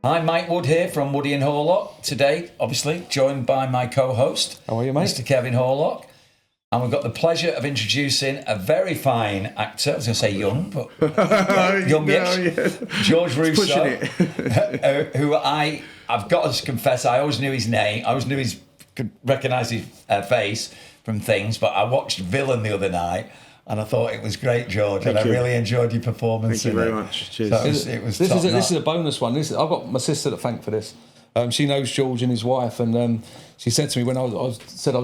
Hi, Mike Wood here from Woody and Horlock. Today, obviously, joined by my co-host, How are you, mate? Mr. Kevin Horlock. And we've got the pleasure of introducing a very fine actor. I was going to say young, but youngish. George Russo, who I've got to confess, I always knew his name. I always knew could recognise his face from things. But I watched Villian the other night, and I thought it was great, George. I really enjoyed your performance. Thank you very much. Cheers. So this is a bonus one. I've got my sister to thank for this. She knows George and his wife, and she said to me when I was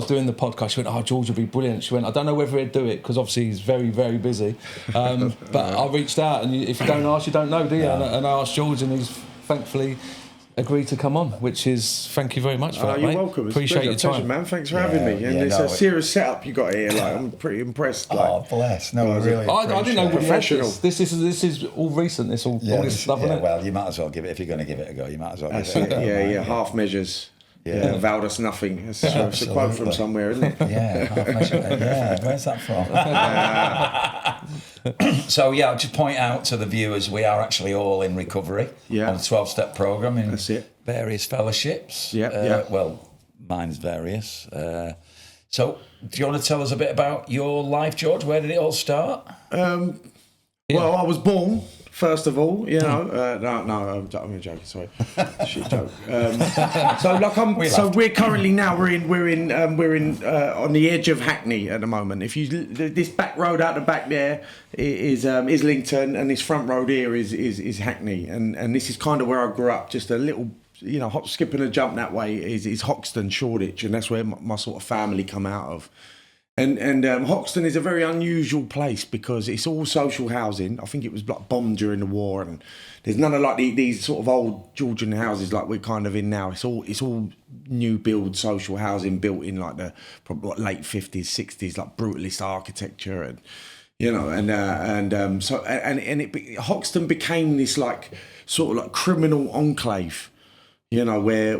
doing the podcast, she went, "Oh, George would be brilliant." She went, "I don't know whether he'd do it because obviously he's very, very busy." But I reached out, and if you don't ask, you don't know, do you? No. And I asked George, and he's thankfully agreed to come on, which is thank you very much for that, you're mate. welcome. Appreciate your time, pleasure, man. Thanks for having me. And it's a serious setup you got here. Like I'm pretty impressed. Oh, bless! No, I really. I didn't know we had professional. this. This is all recent. This all this stuff, isn't it? Well, you might as well give it if you're going to give it a go. You might as well. Give it a go. Yeah. Half measures. Yeah, vowed us nothing. It's a quote from somewhere, isn't it? Half measure. Yeah, where's that from? So I'll just point out to the viewers, we are actually all in recovery on a 12-step program in various fellowships. Well, mine's various. So, do you want to tell us a bit about your life, George? Where did it all start? Well, I was born. First of all, I'm joking. Sorry, shit joke. We're currently now we're in on the edge of Hackney at the moment. If you this back road out the back there is Islington, and this front road here is Hackney, and this is kind of where I grew up. Just a little, hop, skip and a jump that way is Hoxton, Shoreditch, and that's where my sort of family come out of. And Hoxton is a very unusual place because it's all social housing. I think it was like bombed during the war, and there's none of like these sort of old Georgian houses like we're kind of in now. It's all new build social housing built in like the probably late 50s, 60s, like brutalist architecture, and Hoxton became this like sort of like criminal enclave, where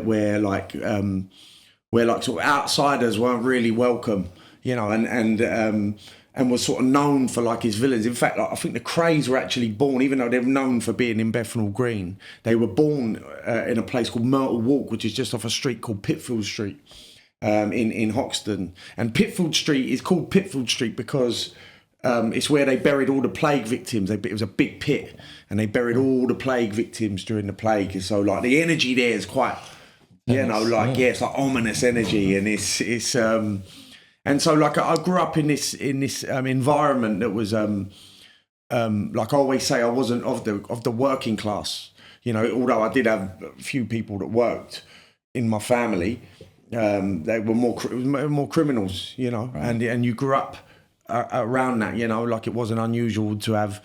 sort of outsiders weren't really welcome. And was sort of known for like his villains. In fact, I think the Crays were actually born, even though they were known for being in Bethnal Green, they were born in a place called Myrtle Walk, which is just off a street called Pitfield Street in Hoxton. And Pitfield Street is called Pitfield Street because it's where they buried all the plague victims. It was a big pit, and they buried all the plague victims during the plague. And so like the energy there is quite, it's like ominous energy, and it's. And so, like, I grew up in this environment that was, like I always say, I wasn't of the working class. Although I did have a few people that worked in my family, they were more criminals. Right. And you grew up around that. Like it wasn't unusual to have,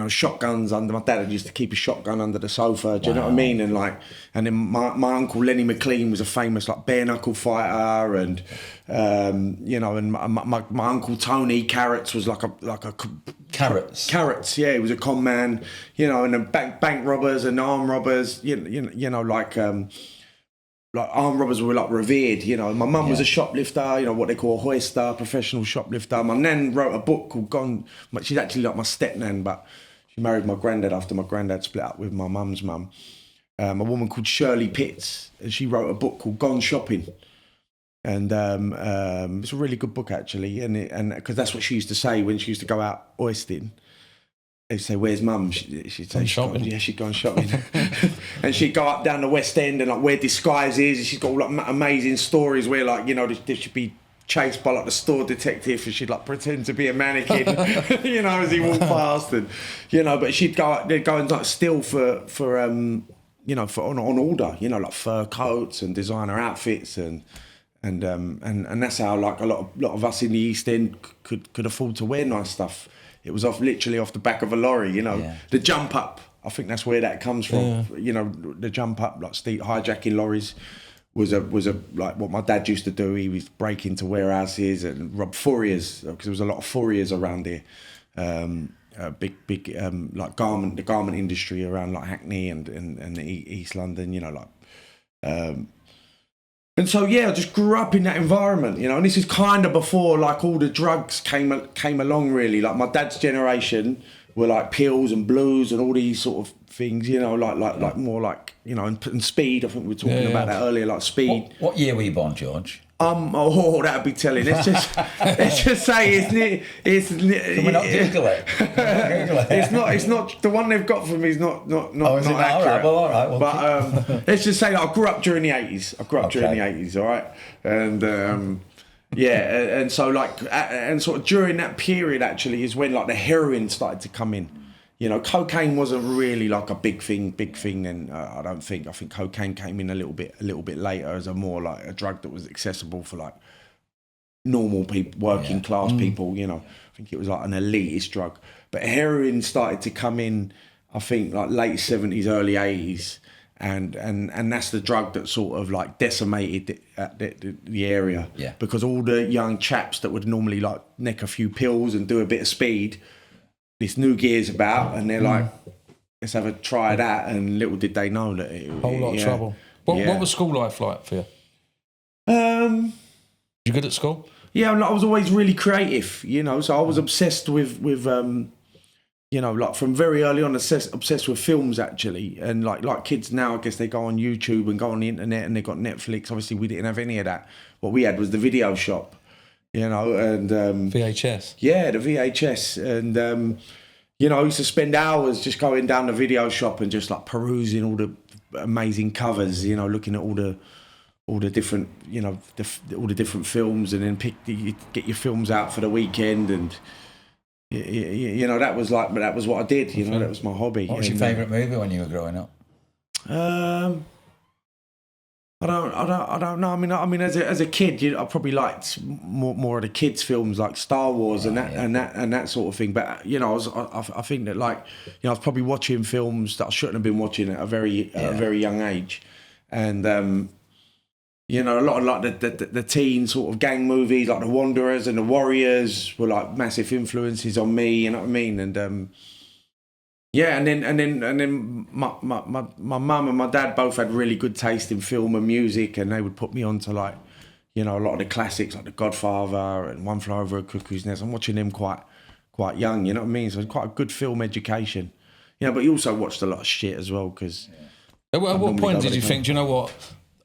shotguns under. My dad used to keep a shotgun under the sofa. Do you know what I mean? And then my uncle Lenny McLean was a famous like bare knuckle fighter, and and my uncle Tony Carrots was like a Carrots. Yeah, he was a con man. And then bank robbers and arm robbers. Like armed robbers were like revered, My mum was a shoplifter, what they call a hoister, professional shoplifter. My nan wrote a book called Gone. She's actually like my step-nan, but she married my granddad after my granddad split up with my mum's mum. A woman called Shirley Pitts, and she wrote a book called Gone Shopping. And it's a really good book actually, and because that's what she used to say when she used to go out oysting. They'd say, "Where's Mum?" She'd say, she'd gone shopping. And she'd go up down the West End and like where Disguise is. And she's got all like amazing stories where like, they should be chased by like the store detective, and she'd like pretend to be a mannequin, as he walked past, and but they'd go and like steal for on order, like fur coats and designer outfits, and that's how like a lot of us in the East End could afford to wear nice stuff. It was literally off the back of a lorry, The jump up, I think that's where that comes from. The jump up, like hijacking lorries, was a like what my dad used to do. He was break into warehouses and rob furriers, because there was a lot of furriers around here. Big like the garment industry around like Hackney and East London, And so I just grew up in that environment, and this is kind of before like all the drugs came along really. Like my dad's generation were like pills and blues and all these sort of things, you know, like more like, you know, and speed. I think we were talking about that earlier, like speed. What year were you born, George? That'd be telling. Let's just say it's. Can we not Google it? It's not the one they've got for me. Is not accurate. All right. But let's just say that I grew up during the 80s. During the 80s, all right, and and so like and sort of during that period actually is when like the heroin started to come in. You know, cocaine wasn't really like a big thing then. I don't think. I think cocaine came in a little bit later as a more like a drug that was accessible for like normal people, working class people. You know, I think it was like an elitist drug. But heroin started to come in, I think, like late 70s, early 80s, and that's the drug that sort of like decimated the area. Yeah. Because all the young chaps that would normally like neck a few pills and do a bit of speed, this new gear's about, and they're like, let's have a try of that. And little did they know that it whole lot of trouble. What was school life like for you? You good at school? Yeah, I was always really creative, you know. So I was obsessed with you know, like from very early on, obsessed with films actually. And like kids now, I guess they go on YouTube and go on the internet, and they got Netflix. Obviously, we didn't have any of that. What we had was the video shop. You know, and VHS. Yeah, the VHS, and you know, I used to spend hours just going down the video shop and just like perusing all the amazing covers. You know, looking at all the different, you know, all the different films, and then get your films out for the weekend, and you know, that was what I did. You know, that was my hobby. What was your favourite movie when you were growing up? I don't know. I mean, as a kid, I probably liked more of the kids' films like Star Wars and that sort of thing. But you know, I think that like, you know, I was probably watching films that I shouldn't have been watching at a very young age, and you know, a lot of like the teen sort of gang movies like The Wanderers and The Warriors were like massive influences on me. You know what I mean? And yeah, and then my mum and my dad both had really good taste in film and music, and they would put me on to like, you know, a lot of the classics like The Godfather and One Flew Over a Cuckoo's Nest. I'm watching them quite young, you know what I mean? So it's quite a good film education. Yeah, but you also watched a lot of shit as well because. At what point did you think, do you know what?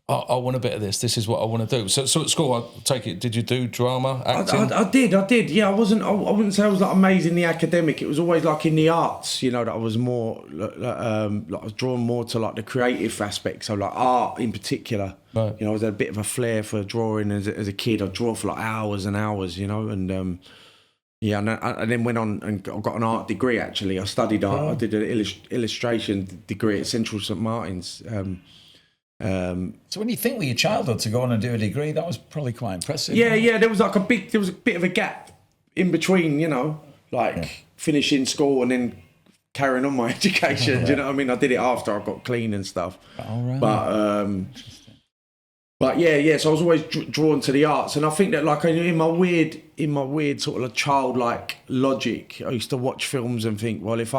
I want a bit of this. This is what I want to do. So at school, I take it, did you do drama, acting? I did. Yeah, I wouldn't say I was like amazingly academic. It was always like in the arts, you know, that I was more, like I was drawn more to like the creative aspect. So like art in particular. Right. You know, I was a bit of a flair for drawing as a kid. I'd draw for like hours and hours, you know, and yeah, and I then went on and got an art degree actually. I studied art. I did an illustration degree at Central St Martin's. So when you think with your childhood to go on and do a degree, that was probably quite impressive. Yeah. There was a bit of a gap in between, you know, like finishing school and then carrying on my education. Do you know what I mean? I did it after I got clean and stuff. All right. But yeah. So I was always drawn to the arts, and I think that like in my weird sort of childlike logic, I used to watch films and think, well, if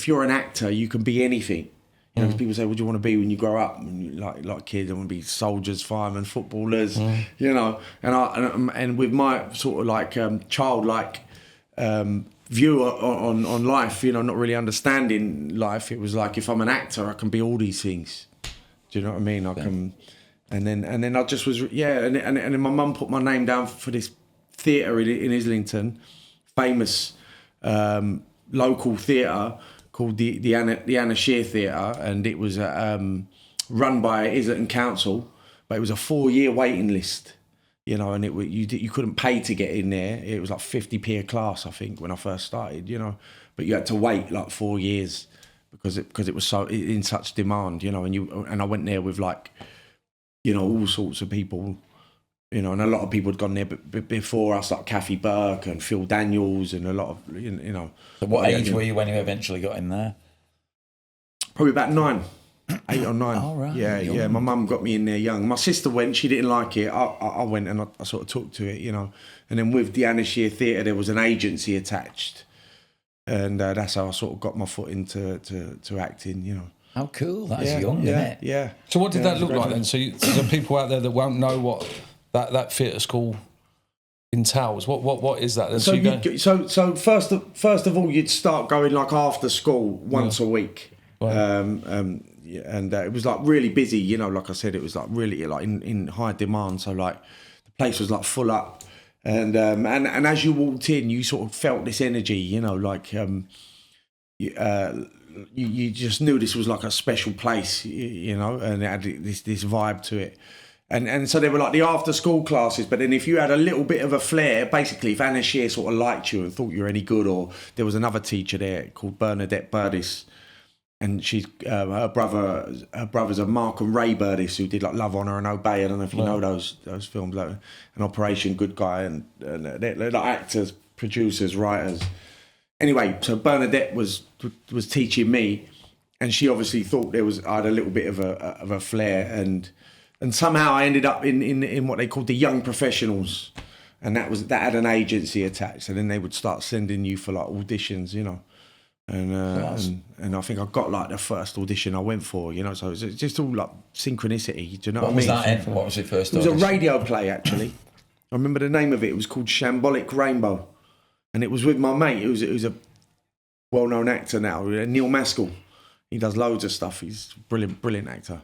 you're an actor, you can be anything. You know, 'cause people say, "What do you want to be when you grow up?" And like kids, I want to be soldiers, firemen, footballers. You know, and with my sort of like childlike view on life, you know, not really understanding life, it was like if I'm an actor, I can be all these things. Do you know what I mean? I can, and then I just was and then my mum put my name down for this theatre in Islington, famous local theatre. Called the Anna Shear Theatre, and it was run by Islington Council, but it was a 4-year waiting list, you know, and you couldn't pay to get in there. It was like 50p a class, I think, when I first started, you know, but you had to wait like 4 years because it was so in such demand, you know, and I went there with like, you know, all sorts of people. You know, and a lot of people had gone there before us, like Kathy Burke and Phil Daniels, and a lot of, you know. So what age were you when you eventually got in there? Probably about 8 or 9. Oh, right. Yeah. My mum got me in there young. My sister went, she didn't like it. I went and I sort of took to it, you know. And then with the Anna Shear Theatre, there was an agency attached. And that's how I sort of got my foot into acting, you know. How cool. That's young, isn't it? Yeah. So what did that look like then? So the people out there that won't know what that theatre school entails? What is that? And So first of all, you'd start going like after school once a week. Wow. And it was like really busy, you know, like I said, it was like really like in high demand. So like the place was like full up, and as you walked in, you sort of felt this energy, you know, like you just knew this was like a special place, you know, and it had this vibe to it. And so there were like the after school classes, but then if you had a little bit of a flair, basically if Anna Shear sort of liked you and thought you were any good, or there was another teacher there called Bernadette Burdis, and she's her brothers are Mark and Ray Burdis, who did like Love, Honour and Obey. I don't know if you know those films, like an Operation Good Guy, and they're like actors, producers, writers. Anyway, so Bernadette was teaching me, and she obviously thought I had a little bit of a flair, and somehow I ended up in what they called the young professionals, and that had an agency attached, and then they would start sending you for like auditions, you know. And I think I got like the first audition I went for, you know, so it was just all like synchronicity, do you know what I mean? What was that? What was your first audition? It was a radio play, actually. I remember the name of it. It was called Shambolic Rainbow, and it was with my mate, who's a well-known actor now, Neil Maskell. He does loads of stuff. He's a brilliant actor.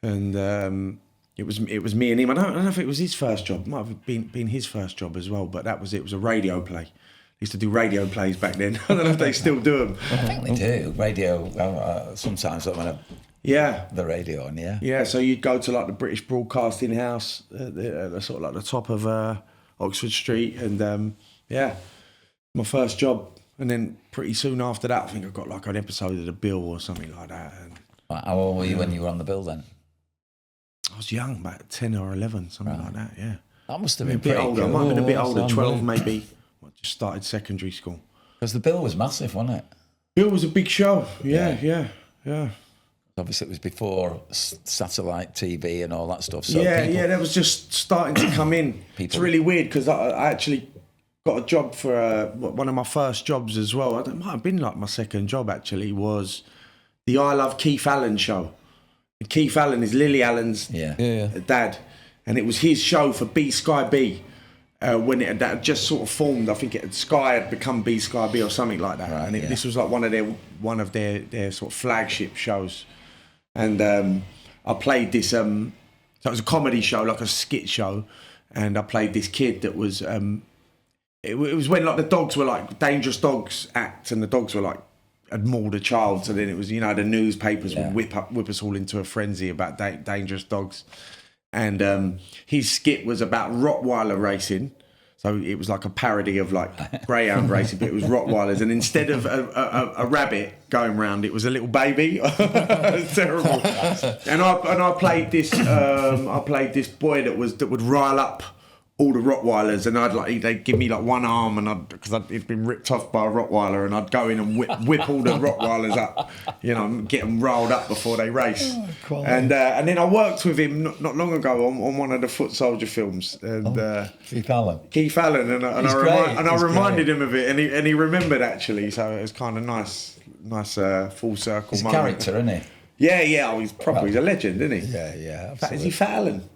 And it was me and him. I don't know if it was his first job. It might have been his first job as well, but it was a radio play. Used to do radio plays back then. I don't know if they still do them. I think they do. Radio, sometimes I'm on the radio on, yeah. Yeah, so you'd go to like the British Broadcasting House, the sort of like the top of Oxford Street, and my first job. And then pretty soon after that, I think I got like an episode of The Bill or something like that. And, how old were you when you were on The Bill then? I was young, about 10 or 11, something like that, yeah. That must have been a bit older. Cool. I might have been a bit older, 12 maybe. Just started secondary school. Because The Bill was massive, wasn't it? Bill was a big show. Yeah. Obviously, it was before satellite TV and all that stuff. So that was just starting to come in. It's really weird because I actually got a job for one of my first jobs as well. It might have been like my second job actually, was the I Love Keith Allen show. And Keith Allen is Lily Allen's dad. And it was his show for B Sky B. When that had just sort of formed, I think Sky had become B Sky B or something like that, right, and this was like one of their sort of flagship shows, and I played this. So it was a comedy show, like a skit show, and I played this kid that was. It was when like the dogs were like Dangerous Dogs act, and the dogs were like had mauled a child, so then it was, you know, the newspapers would whip us all into a frenzy about dangerous dogs. And his skit was about Rottweiler racing. So it was like a parody of like greyhound racing, but it was Rottweilers. And instead of a rabbit going round, it was a little baby. It was terrible. And I played this boy that would rile up all the Rottweilers, and they'd give me like one arm, and because he'd been ripped off by a Rottweiler, and I'd go in and whip all the Rottweilers up, you know, and get them riled up before they race. And then I worked with him not long ago on one of the Foot Soldier films, and Keith Allen, and I reminded him of it, and he remembered actually, so it was kind of nice full circle. He's a character, isn't he? Yeah. Oh, he's proper. He's a legend, isn't he? Yeah. Absolutely. Is he Fat Allen?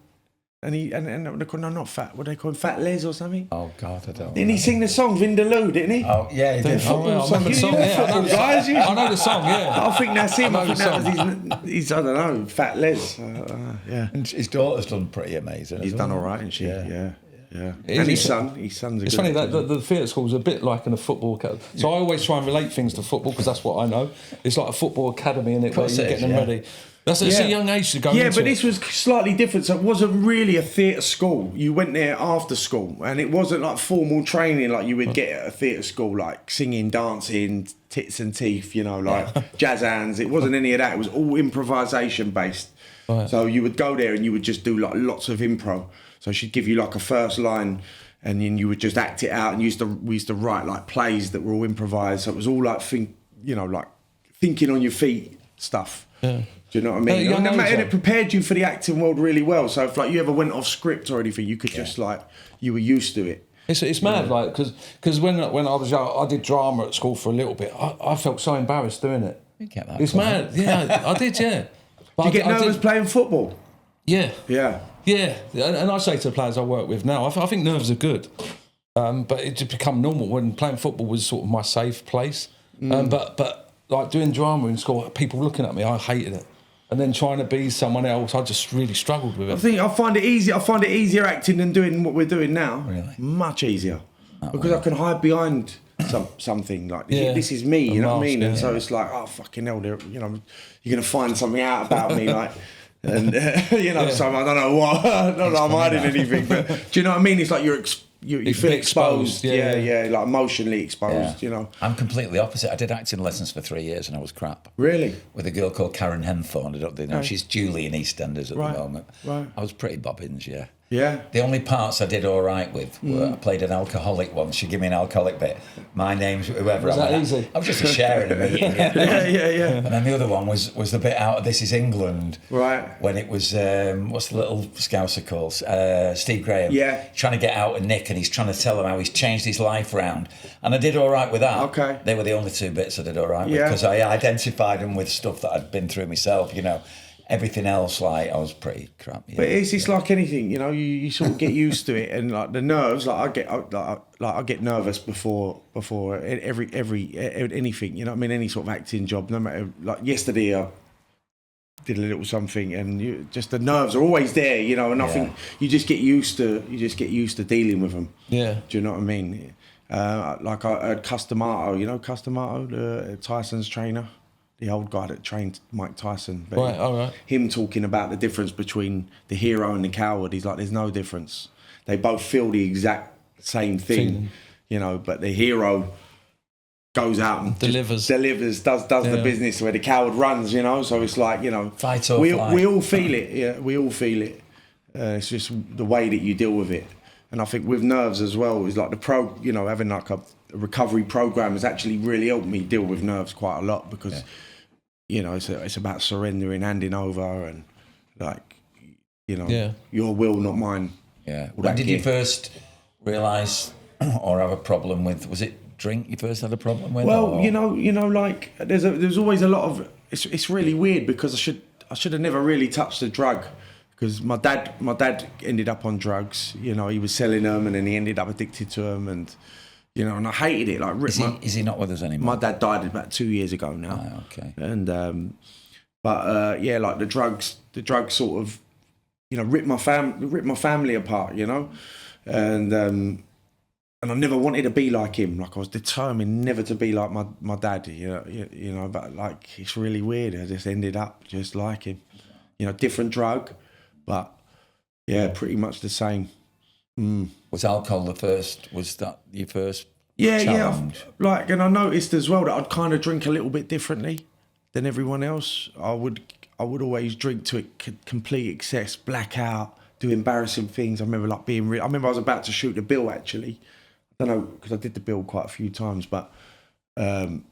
And they call not Fat. What do they call him? Fat Les or something? Oh God, I don't. Didn't he sing the song Vindaloo? Didn't he? Oh yeah, he did. Football song. Guys, I know the song. Yeah, I think that's him. I think that was his. I don't know. Fat Les. Yeah. And his daughter's done pretty amazing. He's done all right, isn't she? Yeah. And his son's. It's funny that the theatre school is a bit like in a football academy. So I always try and relate things to football because that's what I know. It's like a football academy, in it, where you're getting them ready. It's a young age to go into. Yeah, but this was slightly different. So it wasn't really a theatre school. You went there after school, and it wasn't like formal training like you would get at a theatre school, like singing, dancing, tits and teeth, you know, like jazz hands. It wasn't any of that. It was all improvisation based. Right. So you would go there and you would just do like lots of improv. So she'd give you like a first line, and then you would just act it out. And we used to write like plays that were all improvised. So it was all like thinking on your feet stuff. Yeah. Do you know what I mean? And it prepared you for the acting world really well. So if like you ever went off script or anything, you could just like, you were used to it. It's mad, like, because when I was young, I did drama at school for a little bit. I felt so embarrassed doing it. You get that. It's mad. Yeah, I did. Yeah. But did you get nervous playing football? Yeah. And I say to the players I work with now, I think nerves are good. But it just become normal when playing football was sort of my safe place. But like doing drama in school, people looking at me, I hated it. And then trying to be someone else, I just really struggled with it. I find it easier acting than doing what we're doing now. Really? Much easier. Because I can hide behind something like this is me, you know what I mean? And so it's like, oh fucking hell, you know, you're gonna find something out about me, like, and you know, so I don't know what, not that I'm hiding anything, but do you know what I mean? It's like you feel exposed, like emotionally exposed, you know. I'm completely opposite. I did acting lessons for 3 years and I was crap. Really? With a girl called Karen Henthorne. I don't know. She's Julie in EastEnders at the moment. Right. I was pretty bobbins, yeah. Yeah. The only parts I did all right with were I played an alcoholic once. She gave me an alcoholic bit. My name's whoever. Was that easy? I was just a share in a meeting. Yeah. And then the other one was the bit out of This Is England. Right. When it was, what's the little Scouser called? Steve Graham. Yeah. Trying to get out of Nick and he's trying to tell him how he's changed his life round. And I did all right with that. Okay. They were the only two bits I did all right with because I identified them with stuff that I'd been through myself, you know. Everything else, like, I was pretty crap. Yeah. But it's like anything, you know. You sort of get used to it, and like the nerves, I get nervous before every anything, you know what I mean? Any sort of acting job, no matter. Like yesterday, I did a little something, and just the nerves are always there, you know. And I think you just get used to dealing with them. Yeah. Do you know what I mean? Like I heard Customato, you know Customato, Tyson's trainer. The old guy that trained Mike Tyson. Right, all right. Him talking about the difference between the hero and the coward. He's like, there's no difference. They both feel the exact same thing, you know, but the hero goes out and delivers, does the business where the coward runs, you know. So it's like, you know, fight or we flight. all feel it. Yeah, we all feel it. It's just the way that you deal with it. And I think with nerves as well, is like having like a recovery program has actually really helped me deal with nerves quite a lot because, you know, it's about surrendering, handing over, and like, you know, your will, not mine. Yeah. When did you first realise or have a problem with? Was it drink you first had a problem with? Well, or? you know, like there's always a lot of. It's really weird because I should have never really touched a drug. Because my dad ended up on drugs. You know, he was selling them, and then he ended up addicted to them, and you know, and I hated it. Like, is he not with us anymore? My dad died about 2 years ago now. Oh, okay. And like the drugs sort of, you know, ripped my family apart. You know, and I never wanted to be like him. Like I was determined never to be like my dad. You know, but like it's really weird. I just ended up just like him. You know, different drug. But yeah, pretty much the same. Was alcohol was that your first challenge? Like, and I noticed as well that I'd kind of drink a little bit differently than everyone else. I would always drink to complete excess, blackout, do embarrassing things. I remember like I remember I was about to shoot the bill actually. I don't know, because I did the bill quite a few times, but I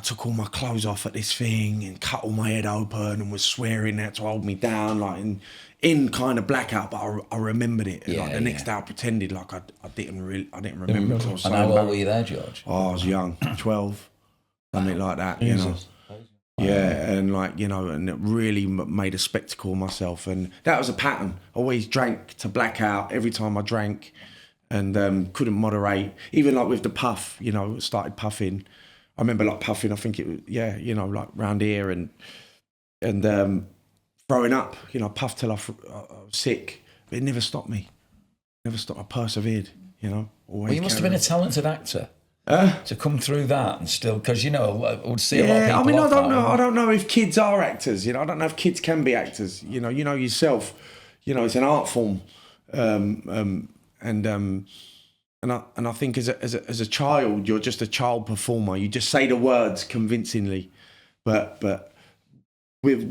took all my clothes off at this thing and cut all my head open and was swearing that to hold me down, like in kind of blackout. But I remembered it. Yeah, like the next day, I pretended like I didn't remember. And how old were you there, George? Oh, I was young, 12, something like that. You know. Yeah, and like, you know, and it really made a spectacle of myself, and that was a pattern. I always drank to blackout every time I drank, and couldn't moderate. Even like with the puff, you know, started puffing. I remember like puffing, I think it was, you know, like round here and throwing up, you know, I puffed till I was sick, but it never stopped me. Never stopped, I persevered, you know. Well, you must have been a talented actor to come through that and still, because, you know, I would see a lot of people. I mean, I don't know if kids are actors, you know, I don't know if kids can be actors, you know yourself, you know, it's an art form. And I think as a child, you're just a child performer. You just say the words convincingly, but with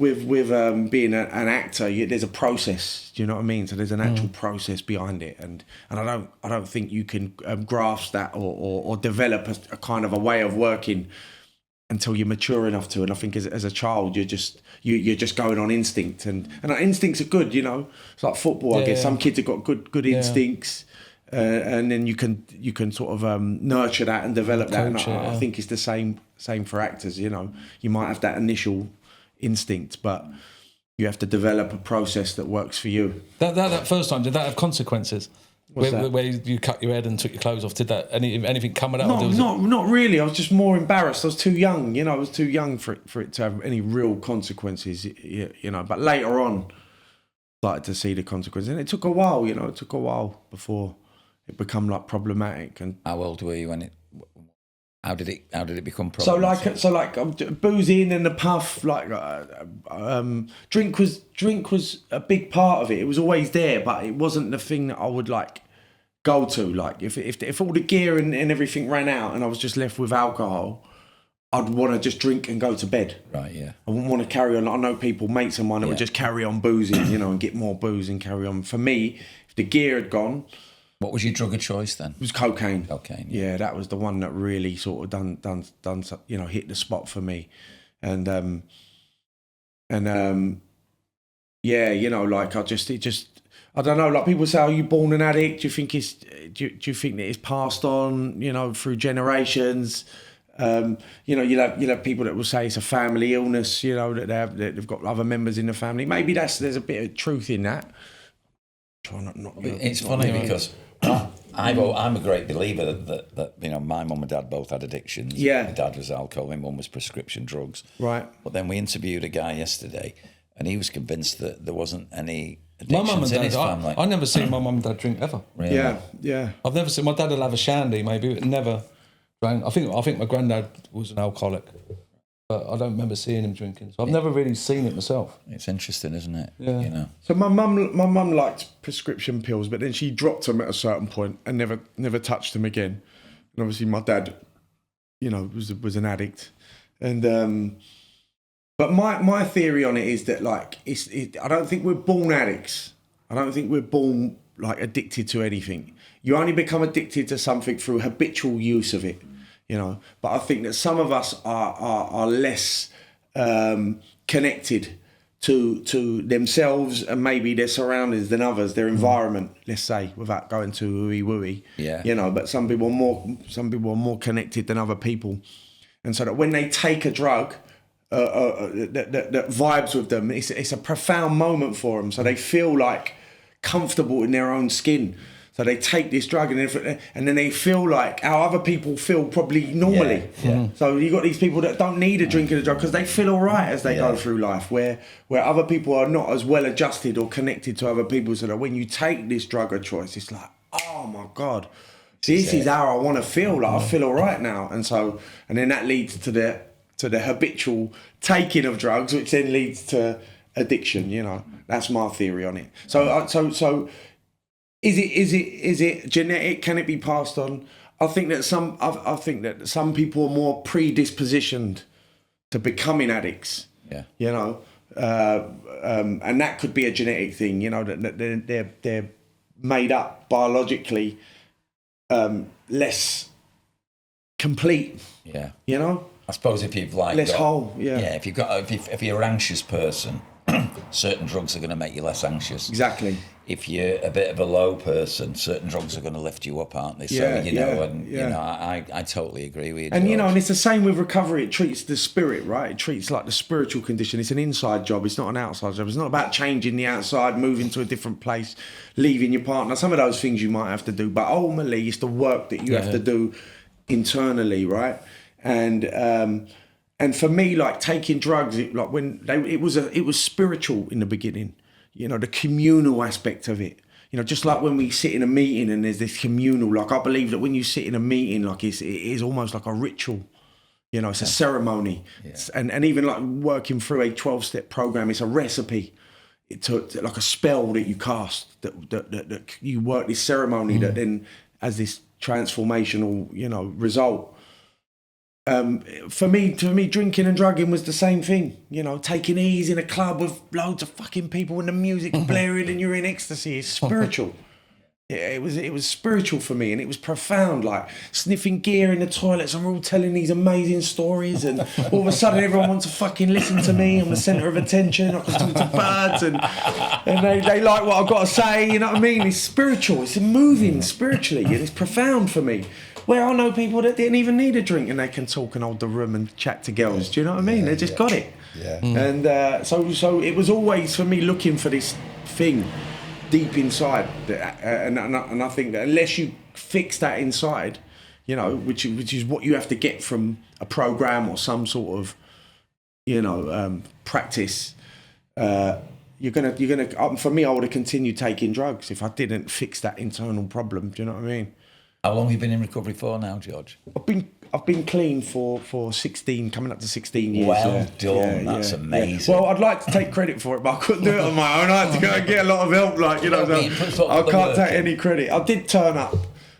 being an actor, there's a process. Do you know what I mean? So there's an actual process behind it, and I don't think you can grasp that or develop a kind of a way of working until you're mature enough to. And I think as a child, you're just going on instinct, and instincts are good. You know, it's like football. I guess some kids have got good instincts. And then you can sort of nurture that and develop that. And I think it's the same for actors. You know, you might have that initial instinct, but you have to develop a process that works for you. That first time, did that have consequences? Where you cut your head and took your clothes off? Did that anything come of that? Not really. I was just more embarrassed. I was too young. You know, I was too young for it to have any real consequences. You know, but later on, started to see the consequences, and it took a while. You know, it took a while before it became like problematic. And how old were you when it? How did it become problematic? So like boozing and the puff, like drink was a big part of it. It was always there, but it wasn't the thing that I would like go to. Like if all the gear and everything ran out and I was just left with alcohol, I'd want to just drink and go to bed. Right, yeah. I wouldn't want to carry on. I know people, mates of mine, that would just carry on boozing, you know, and get more booze and carry on. For me, if the gear had gone, what was your drug of choice then? It was cocaine. Cocaine. Yeah, that was the one that really sort of done, you know, hit the spot for me. And yeah, you know, like I don't know, like people say, are you born an addict? Do you think do you think that it's passed on, you know, through generations? You know, you'll have people that will say it's a family illness, you know, that they've got other members in the family. Maybe there's a bit of truth in that. It's funny because I'm a great believer that you know, my mum and dad both had addictions. Yeah. My dad was alcohol, my mum was prescription drugs. Right. But then we interviewed a guy yesterday, and he was convinced that there wasn't any addictions in his family. I never seen my mum and dad drink ever. Really? Yeah. I've never seen my dad will have a shandy maybe, but never drank. I think my granddad was an alcoholic, but I don't remember seeing him drinking. So I've never really seen it myself. It's interesting, isn't it? Yeah. You know. So my mum liked prescription pills, but then she dropped them at a certain point and never touched them again. And obviously my dad, you know, was an addict, and but my theory on it is that like I don't think we're born addicts. I don't think we're born like addicted to anything. You only become addicted to something through habitual use of it, you know. But I think that some of us are less connected to themselves and maybe their surroundings than others, their environment, let's say, without going too ooey-wooey. Yeah. You know, but some people are more connected than other people. And so that when they take a drug that vibes with them, it's a profound moment for them. So they feel like comfortable in their own skin. So they take this drug and then they feel like how other people feel probably normally. Yeah. So you got these people that don't need a drink of the drug because they feel all right as they go through life, where other people are not as well adjusted or connected to other people. So that when you take this drug of choice, it's like, oh my God, this is how I want to feel. Like I feel all right now. And then that leads to the habitual taking of drugs, which then leads to addiction. You know, that's my theory on it. So is it genetic? Can it be passed on? I think that some people are more predispositioned to becoming addicts. Yeah. You know, and that could be a genetic thing. You know, that they're made up biologically less complete. Yeah. You know. I suppose if you've like less whole. Yeah. Yeah. If you're an anxious person, certain drugs are going to make you less anxious. Exactly. If you're a bit of a low person, certain drugs are going to lift you up, aren't they? So you know, I totally agree with you. And George. you know, and it's the same with recovery. It treats the spirit, right? It treats like the spiritual condition. It's an inside job. It's not an outside job. It's not about changing the outside, moving to a different place, leaving your partner. Some of those things you might have to do, but ultimately, it's the work that you have to do internally, right? And for me, like taking drugs, it was spiritual in the beginning. You know, the communal aspect of it. You know, just like when we sit in a meeting and there's this communal. Like I believe that when you sit in a meeting, like it is almost like a ritual. You know, it's a ceremony. Yeah. And even like working through a 12-step program, it's a recipe. It's like a spell that you cast. That you work this ceremony that then has this transformational, you know, result. For me, drinking and drugging was the same thing. You know, taking ease in a club with loads of fucking people and the music blaring and you're in ecstasy. It's spiritual. Yeah, it was spiritual for me, and it was profound. Like sniffing gear in the toilets, and we're all telling these amazing stories, and all of a sudden everyone wants to fucking listen to me. I'm the centre of attention. I can talk to birds, and they like what I've got to say. You know what I mean? It's spiritual. It's moving spiritually, and it's profound for me. Where I know people that didn't even need a drink and they can talk and hold the room and chat to girls. Do you know what I mean? They just got it. Yeah. And so it was always for me looking for this thing deep inside, and I think that unless you fix that inside, you know, which is what you have to get from a program or some sort of, you know, practice. You're gonna. For me, I would have continued taking drugs if I didn't fix that internal problem. Do you know what I mean? How long have you been in recovery for now, George? I've been clean for 16, coming up to 16 years. Well done. That's amazing. Well, I'd like to take credit for it, but I couldn't do it on my own. I had to go and get a lot of help. Like, you know, I can't take any credit. I did turn up.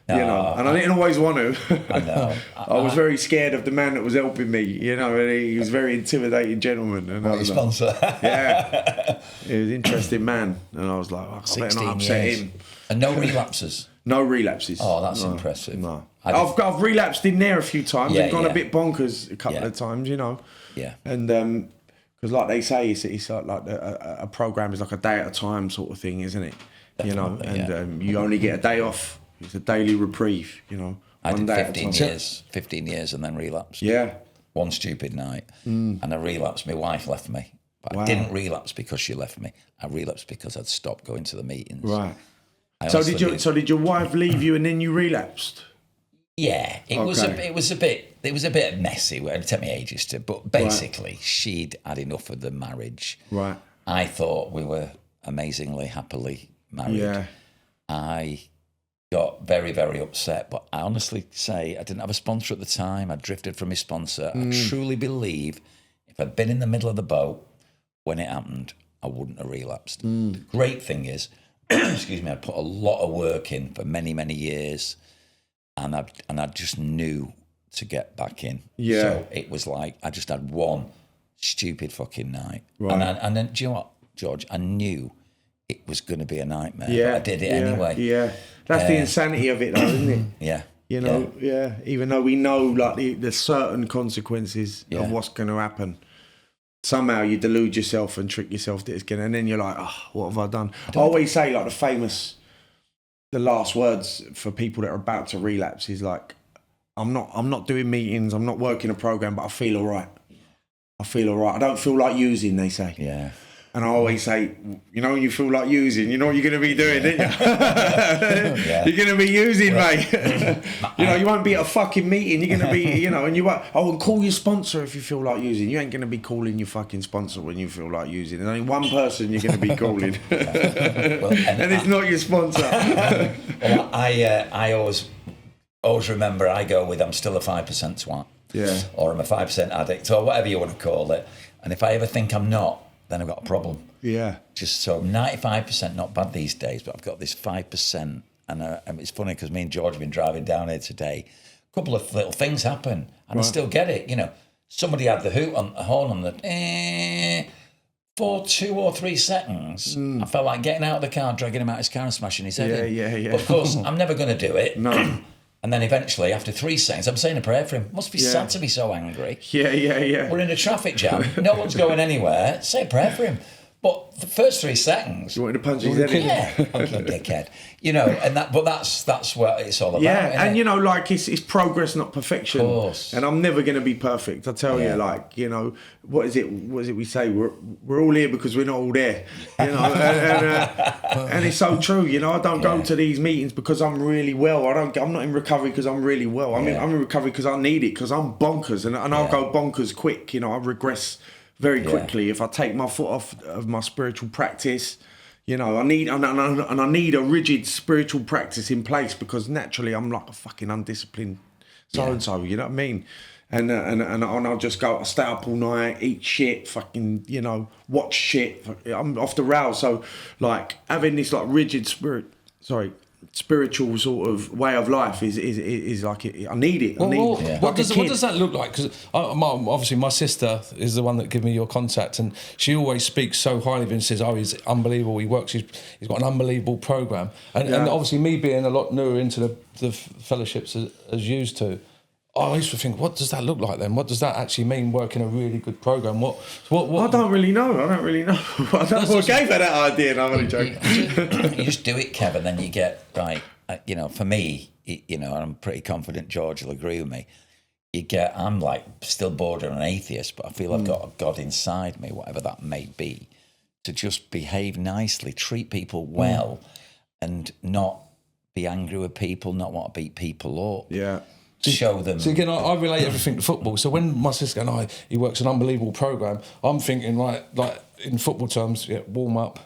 You know, and I didn't always want to. I know. I was very scared of the man that was helping me, you know, and he was a very intimidating gentleman. And your sponsor. Yeah. He was an interesting man. And I was like, I better not upset him. And no relapses? No relapses. Oh, that's impressive. No. I've relapsed in there a few times. Yeah, I've gone a bit bonkers a couple of times, you know. Yeah. And because like they say, it's like a program is like a day at a time sort of thing, isn't it? Definitely, you know, and you only get a day off. It's a daily reprieve, you know. I did 15 years and then relapsed. Yeah. One stupid night. And I relapsed. My wife left me. But I didn't relapse because she left me. I relapsed because I'd stopped going to the meetings. Right. So did your wife leave you and then you relapsed? Yeah. It was a bit messy. It would take me ages to, but basically she'd had enough of the marriage. Right. I thought we were amazingly happily married. Yeah. I got very, very upset, but I honestly say I didn't have a sponsor at the time. I drifted from my sponsor. I truly believe if I'd been in the middle of the boat when it happened, I wouldn't have relapsed. The great thing is, excuse me, I put a lot of work in for many, many years, and I just knew to get back in. Yeah. So it was like I just had one stupid fucking night. Right. And then, do you know what, George? I knew it was going to be a nightmare, Yeah. but I did it anyway. Yeah. That's the insanity of it, though, isn't it? Yeah. You know, even though we know like the certain consequences of what's going to happen, somehow you delude yourself and trick yourself that it's going to, and then you're like, oh, what have I done? I always say like the last words for people that are about to relapse is like, I'm not doing meetings, I'm not working a program, but I feel all right. I feel all right. I don't feel like using, they say. Yeah. And I always say, you know, when you feel like using, you know what you're going to be doing, don't you? You're going to be using, mate. You know, you won't be at a fucking meeting. You're going to be, you know, and you won't. I will call your sponsor if you feel like using. You ain't going to be calling your fucking sponsor when you feel like using. There's only one person you're going to be calling. And it's not your sponsor. Well, I always remember I go with I'm still a 5% twat. Yeah. Or I'm a 5% addict or whatever you want to call it. And if I ever think I'm not, then I've got a problem. Yeah. Just so 95% not bad these days, but I've got this 5%. And it's funny because me and George have been driving down here today. A couple of little things happen and I still get it. You know, somebody had the horn on the for 2 or 3 seconds. I felt like getting out of the car, dragging him out of his car and smashing his head in. Yeah. But of course, I'm never going to do it. No. And then eventually, after 3 seconds, I'm saying a prayer for him. Must be sad to be so angry. Yeah. We're in a traffic jam. No one's going anywhere. Say a prayer for him. But the first 3 seconds... You wanted to punch his head in? Yeah. Okay, dickhead. You know, but that's what it's all about. Yeah, and you know, like it's progress, not perfection. Of course. And I'm never going to be perfect. I tell you, like, you know, what is it we say? We're all here because we're not all there. You know, and it's so true. You know, I don't go to these meetings because I'm really well. I'm not in recovery because I'm really well. I'm in recovery because I need it because I'm bonkers, and I'll go bonkers quick. You know, I regress very quickly if I take my foot off of my spiritual practice. You know, I need a rigid spiritual practice in place because naturally I'm like a fucking undisciplined so-and-so, you know what I mean? And I'll just go, I'll stay up all night, eat shit, fucking, you know, watch shit. I'm off the rails. So, like, having this, like, rigid spiritual sort of way of life is like I need it. What does that look like? Because obviously my sister is the one that gave me your contact, and she always speaks so highly of him and says, "Oh, he's unbelievable. He works. He's got an unbelievable program." And obviously me being a lot newer into the fellowships as used to, I used to think, what does that look like then? What does that actually mean, working a really good program? What? I don't really know. I gave her that idea, and I'm only joking. You just do it, Kevin, then you get, like, you know, for me, you know, and I'm pretty confident George will agree with me, I'm like still bordering an atheist, but I feel I've got a God inside me, whatever that may be, to just behave nicely, treat people well, and not be angry with people, not want to beat people up. Yeah. Show them. So again, I relate everything to football. So when my sister and I, he works an unbelievable program. I'm thinking like in football terms, warm up.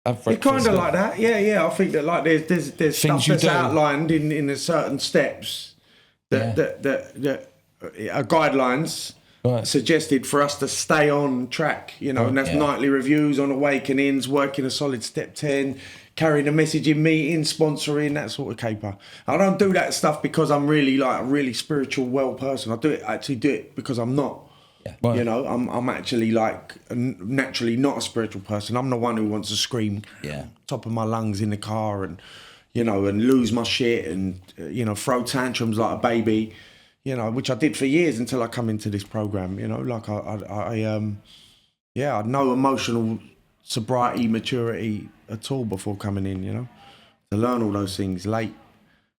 Have breakfast. It's kind of like that, yeah. I think that like there's stuff that's outlined in a certain steps that are guidelines suggested for us to stay on track, and that's nightly reviews on awakenings, working a solid step 10, carrying a message in meetings, sponsoring, that sort of caper. I don't do that stuff because I'm really like a really spiritual, well person. I do it because I'm not. Yeah. I'm actually like naturally not a spiritual person. I'm the one who wants to scream top of my lungs in the car and lose my shit and throw tantrums like a baby, which I did for years until I come into this program. Like I had no emotional sobriety, maturity at all before coming in. To learn all those things late.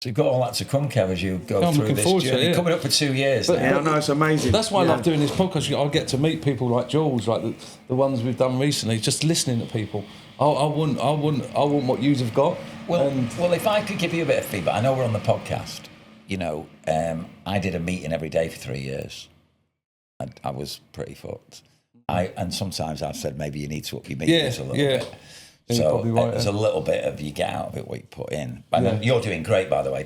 So you've got all that to come, Kev, as you go through this journey. Coming up for 2 years now. Yeah, I know, it's amazing. That's why I love doing this podcast. I get to meet people like Jules, like the ones we've done recently. Just listening to people. I want what yous have got. Well, if I could give you a bit of feedback, I know we're on the podcast. I did a meeting every day for 3 years. I was pretty fucked. And sometimes I've said maybe you need to up your meetings a little bit. Yeah, so right, there's a little bit of you get out of it what you put in. And you're doing great, by the way.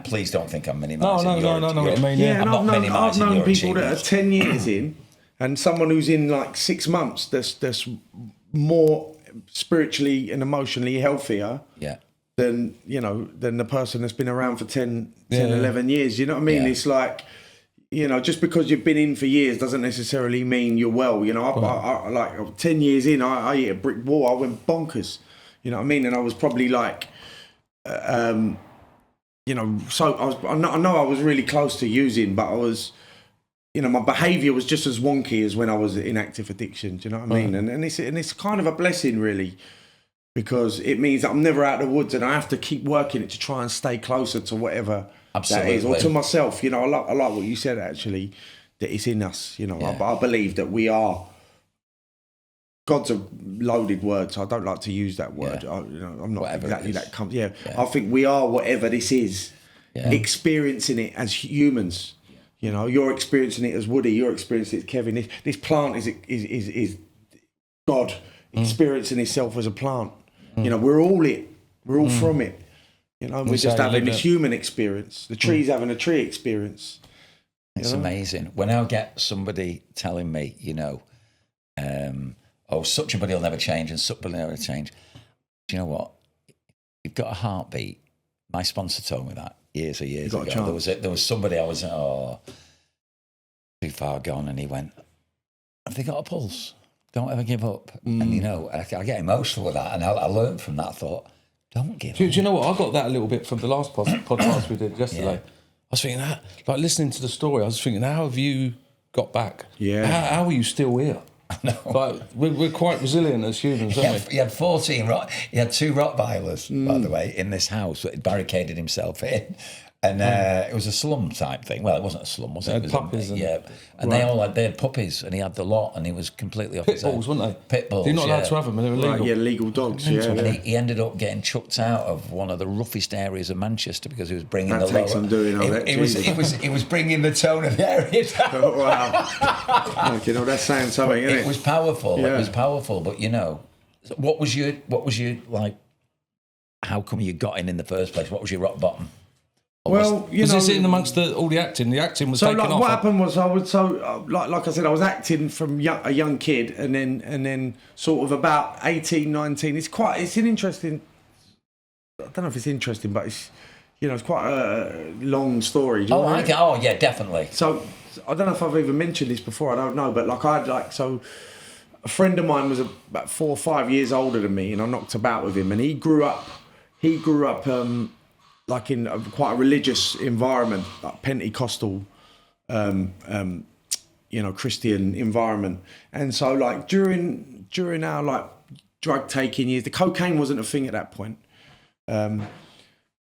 Please don't think I'm minimising. No, what I mean. Yeah, and I've known people that are 10 years in, and someone who's in like 6 months that's more spiritually and emotionally healthier. Yeah. Than the person that's been around for 10, 11 years. You know what I mean? Yeah. It's like, just because you've been in for years doesn't necessarily mean you're well. I like 10 years in, I hit a brick wall. I went bonkers. You know what I mean? And I was probably like, so I know I was really close to using, but I was, my behaviour was just as wonky as when I was in active addiction. Do you know what I mean? And it's kind of a blessing, really. Because it means that I'm never out of the woods and I have to keep working it to try and stay closer to whatever that is, or to myself. I like what you said, actually, that it's in us. I believe that we are. God's a loaded word, so I don't like to use that word. I'm not whatever exactly that. I think we are whatever this is, experiencing it as humans. You're experiencing it as Woody. You're experiencing it as Kevin. This plant is God experiencing himself as a plant. We're all it. We're all from it. We're just having this human experience. The tree's having a tree experience. It's amazing. When I get somebody telling me, such a body will never change and such a body will never change. Do you know what? You've got a heartbeat. My sponsor told me that years ago. There was somebody I was, too far gone, and he went, have they got a pulse? Don't ever give up. And, I get emotional with that. And I learned from that. I thought, don't give up. Do you know what? I got that a little bit from the last podcast we did yesterday. I was thinking, like listening to the story, I was thinking, how have you got back? Yeah. How are you still here? I know. Like, we're quite resilient as humans, aren't we? He had 2 Rottweilers, by the way, in this house that he'd barricaded himself in. And it was a slum type thing. Well, it wasn't a slum, was it? They had puppies. And they had puppies, and he had the lot, and he was completely off his head. Pit bulls, weren't they? Pit bulls, You're not allowed to have them, they were illegal. Legal dogs, And he ended up getting chucked out of one of the roughest areas of Manchester because he was bringing that takes some doing of it. He was bringing the tone of the area down. Oh, wow. That's saying something, isn't it? It was powerful. Yeah. It was powerful, but what was your like? How come you got in the first place? What was your rock bottom? Was this in amongst all the acting? The acting was taken off. What happened was like I said, I was acting from a young kid, and then sort of about 18, 19. It's an interesting. I don't know if it's interesting, but it's quite a long story. Yeah, definitely. So I don't know if I've even mentioned this before. I don't know, but a friend of mine was about 4 or 5 years older than me, and I knocked about with him, and he grew up. Like in quite a religious environment, like Pentecostal, Christian environment. And so like during our like drug taking years, the cocaine wasn't a thing at that point.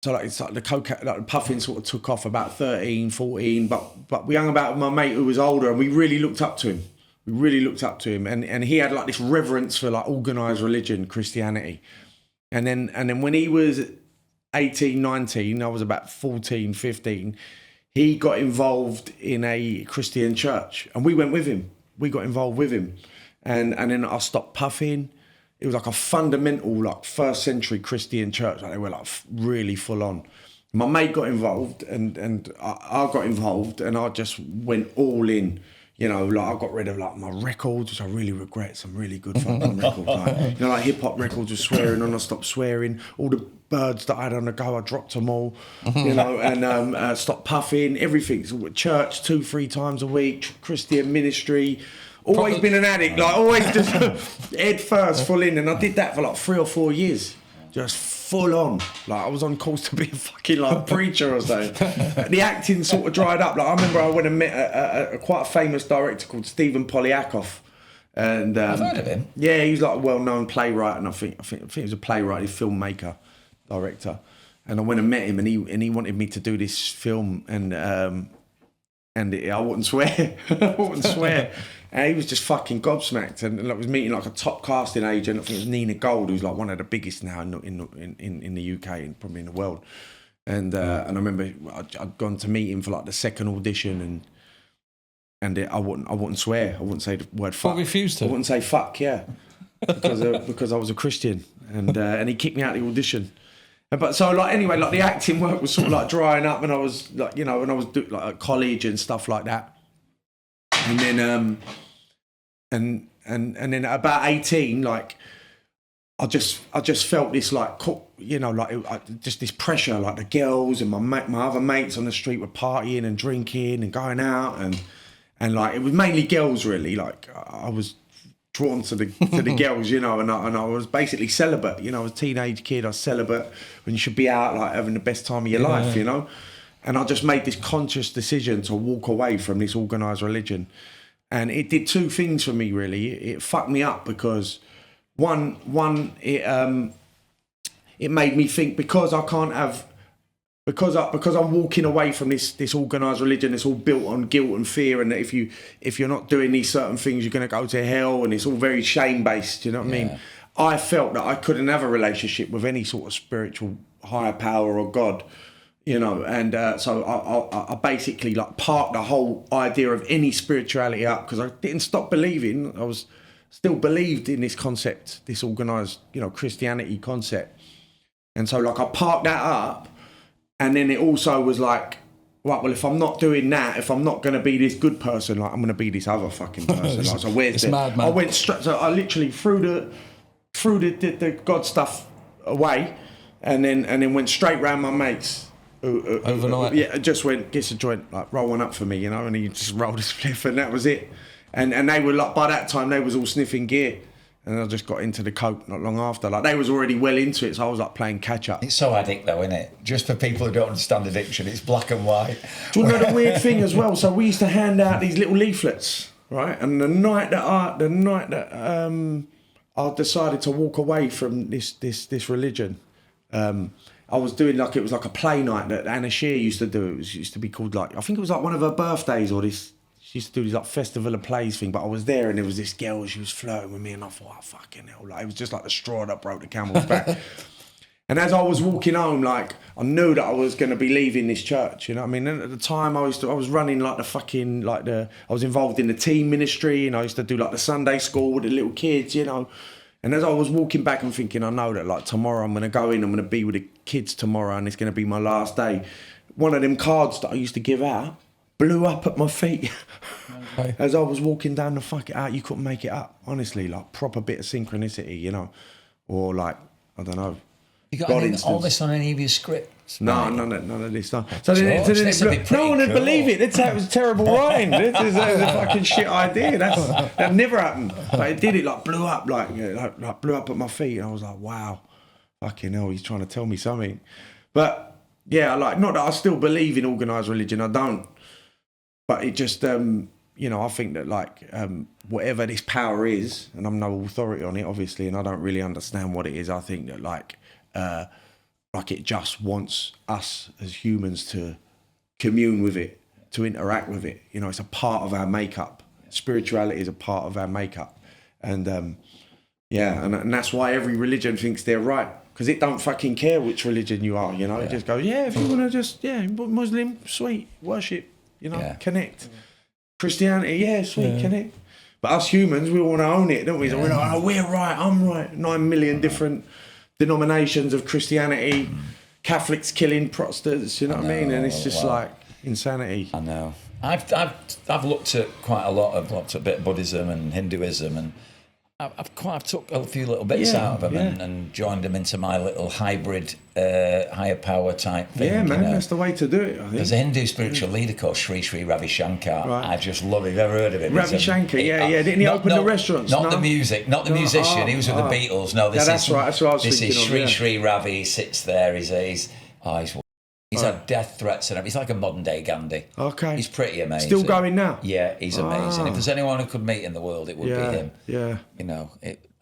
So like it's like the cocaine, like the puffing sort of took off about 13, 14, but we hung about with my mate who was older, and we really looked up to him. And he had like this reverence for like organised religion, Christianity. And then when he was 18, 19, I was about 14, 15, he got involved in a Christian church, and we went with him. We got involved with him, and then I stopped puffing. It was like a fundamental, like first century Christian church. Like they were like really full on. My mate got involved, and I got involved, and I just went all in. You know, like I got rid of like my records, which I really regret. Some really good fucking records, like, you know, like hip hop records with swearing on. I stopped swearing. All the birds that I had on the go, I dropped them all. You know, and stopped puffing. Everything. So church 2-3 times a week. Christian ministry. Always been an addict, like always just head first, full in, and I did that for like 3 or 4 years, just full on. Like I was on course to be a fucking like preacher or something. The acting sort of dried up. Like I remember I went and met a quite a famous director called Stephen Polyakov, and I've heard of him. Yeah, he's like a well-known playwright, and I think he was a playwright, he's a filmmaker, director. And I went and met him, and he wanted me to do this film, and I wouldn't swear. And he was just fucking gobsmacked, and I was meeting like a top casting agent. I think it was Nina Gold, who's like one of the biggest now in the UK and probably in the world. And I remember I'd gone to meet him for like the second audition, and I wouldn't swear. I wouldn't say the word fuck. What, refused to? I wouldn't say fuck, yeah, because I was a Christian, and he kicked me out of the audition. But so like anyway, like the acting work was sort of like drying up, and I was like, you know, when I was like at college and stuff like that. And then and then at about 18, like I just felt this like, you know, like just this pressure, like the girls and my other mates on the street were partying and drinking and going out, and like it was mainly girls really. Like I was drawn to the girls, you know, and I was basically celibate. You know, I was a teenage kid. I was celibate when you should be out like having the best time of your life, you know. And I just made this conscious decision to walk away from this organised religion. And it did two things for me, really. It fucked me up because, one, it made me think because I can't have, because I'm walking away from this organised religion, it's all built on guilt and fear, and that if you're not doing these certain things, you're going to go to hell, and it's all very shame-based, you know what I mean? I felt that I couldn't have a relationship with any sort of spiritual higher power or God. You know, and so I basically like parked the whole idea of any spirituality up because I didn't stop believing. I was still believed in this concept, this organised, you know, Christianity concept. And so like I parked that up, and then it also was like, right, well, if I'm not doing that, if I'm not going to be this good person, like I'm going to be this other fucking person. Like, so where's the? Mad, man. I went straight. So I literally threw the God stuff away, and then went straight round my mates. Overnight. Yeah, just went, gets a joint, like roll one up for me, you know, and he just rolled a spliff, and that was it. And they were like, by that time they was all sniffing gear, and I just got into the coke not long after. Like they was already well into it, so I was like playing catch up. It's so addict though, isn't it? Just for people who don't understand addiction, it's black and white. Do you know the weird thing as well? So we used to hand out these little leaflets, right? And the night that I decided to walk away from this religion. I was doing like, it was like a play night that Anna Shear used to do. It used to be called like, I think it was like one of her birthdays or this, she used to do this like festival of plays thing, but I was there and there was this girl, she was flirting with me and I thought, oh fucking hell, like it was just like the straw that broke the camel's back. And as I was walking home, like I knew that I was going to be leaving this church, you know what I mean? And at the time I was running like the fucking, like I was involved in the teen ministry, and I used to do like the Sunday school with the little kids, you know. And as I was walking back, I'm thinking, I know that like tomorrow I'm going to go in, I'm going to be with the kids tomorrow, and it's going to be my last day. One of them cards that I used to give out blew up at my feet. Okay. As I was walking down the fucking out, you couldn't make it up, honestly, like proper bit of synchronicity, you know, or like, I don't know. You got all this on any of your scripts? No, right? none of this stuff. So no one would believe it. They'd say it was terrible writing. This is a fucking shit idea. That never happened. But it did. It like blew up, like blew up at my feet, and I was like, wow, fucking hell, he's trying to tell me something. But yeah, like not that I still believe in organised religion. I don't. But it just, you know, I think that like whatever this power is, and I'm no authority on it, obviously, and I don't really understand what it is. I think that like. like it just wants us as humans to commune with it, to interact with it. You know, it's a part of our makeup. Spirituality is a part of our makeup. And and that's why every religion thinks they're right. Because it don't fucking care which religion you are, you know. It just goes, if you want to just, Muslim, sweet, worship, you know, connect. Christianity, sweet, connect. But us humans, we want to own it, don't we? So we're like, oh, we're right, I'm right. 9 million different denominations of Christianity, Catholics killing Protestants, you know what I mean? And it's just like insanity. I know. I've looked at quite a lot. I've looked at a bit of Buddhism and Hinduism, and I've took a few little bits out of them and joined them into my little hybrid higher power type thing. Yeah, man, that's the way to do it, I think. There's a Hindu spiritual leader called Sri Ravi Shankar. Right. I just love him. You've ever heard of him? Ravi Shankar, Didn't he open the restaurants? Not the music, not the musician. He was with the Beatles. No, that's right. That's what I was thinking This is of, Sri Ravi. He sits there. He's had death threats and everything. He's like a modern day Gandhi. Okay. He's pretty amazing. Still going now? Yeah, he's amazing. If there's anyone who could meet in the world, it would be him. Yeah. You know,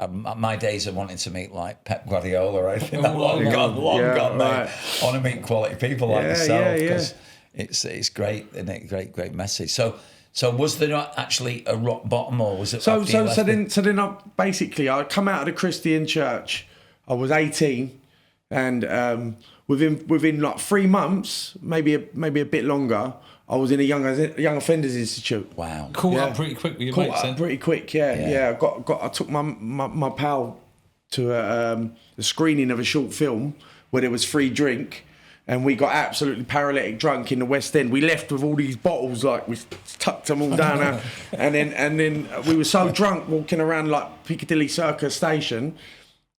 my days of wanting to meet like Pep Guardiola or anything, long gone, mate. Right. I want to meet quality people like yourself because it's great, isn't it? Great message. So was there not actually a rock bottom, or was it? So then I come out of the Christian church. I was 18, and within like 3 months, maybe a bit longer, I was in a young offenders institute. Wow, caught up pretty quick with your mates. Pretty quick, yeah. I took my pal to a screening of a short film where there was free drink, and we got absolutely paralytic drunk in the West End. We left with all these bottles, like we tucked them all down, and then we were so drunk walking around like Piccadilly Circus station.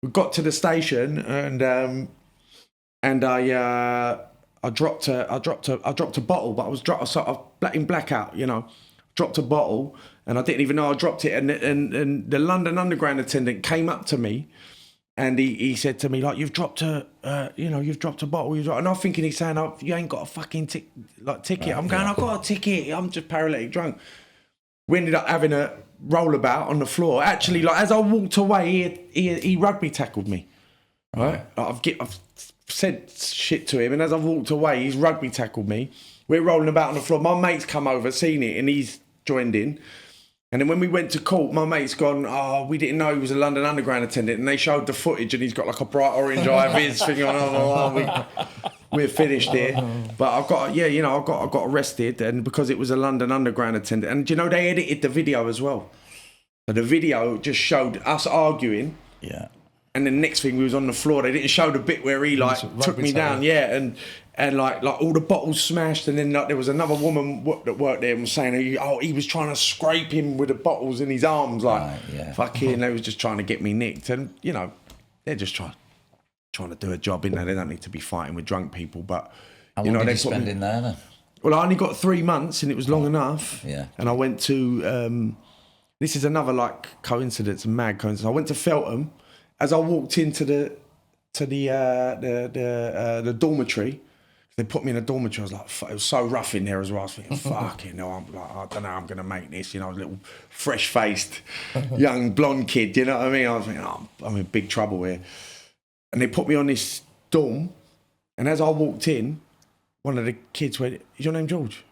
We got to the station and I dropped a bottle, but I was in blackout, you know. Dropped a bottle, and I didn't even know I dropped it. And the London Underground attendant came up to me, and he said to me, like, you've dropped a bottle. And I'm thinking he's saying, oh, you ain't got a fucking ticket. Right, I'm going, I've got a ticket. I'm just paralytic drunk. We ended up having a rollabout on the floor. Actually, like as I walked away, he rugby tackled me. Right, I've said shit to him, and as I've walked away, he's rugby tackled me. We're rolling about on the floor. My mate's come over, seen it, and he's joined in. And then when we went to court, my mate's gone, oh, we didn't know he was a London Underground attendant, and they showed the footage, and he's got like a bright orange eye viz thing on. We're finished here. But I got arrested, and because it was a London Underground attendant, and you know they edited the video as well. So the video just showed us arguing. Yeah. And then the next thing, we was on the floor. They didn't show the bit where he like took me down, and like all the bottles smashed. And then like, there was another woman that worked there and was saying, he was trying to scrape him with the bottles in his arms, like fucking. They was just trying to get me nicked, and you know, they're just trying to do a job, innit? They don't need to be fighting with drunk people, but how long did you spend in there then? Well, I only got 3 months, and it was long enough. Yeah. And I went to. This is another like coincidence, mad coincidence. I went to Feltham. As I walked into the dormitory, they put me in a dormitory. I was like, it was so rough in there as well. I was thinking, fucking no, I'm like, I don't know, I'm gonna make this. You know, I was a little fresh-faced young blonde kid. You know what I mean? I was thinking, I'm in big trouble here. And they put me on this dorm. And as I walked in, one of the kids went, "Is your name George?"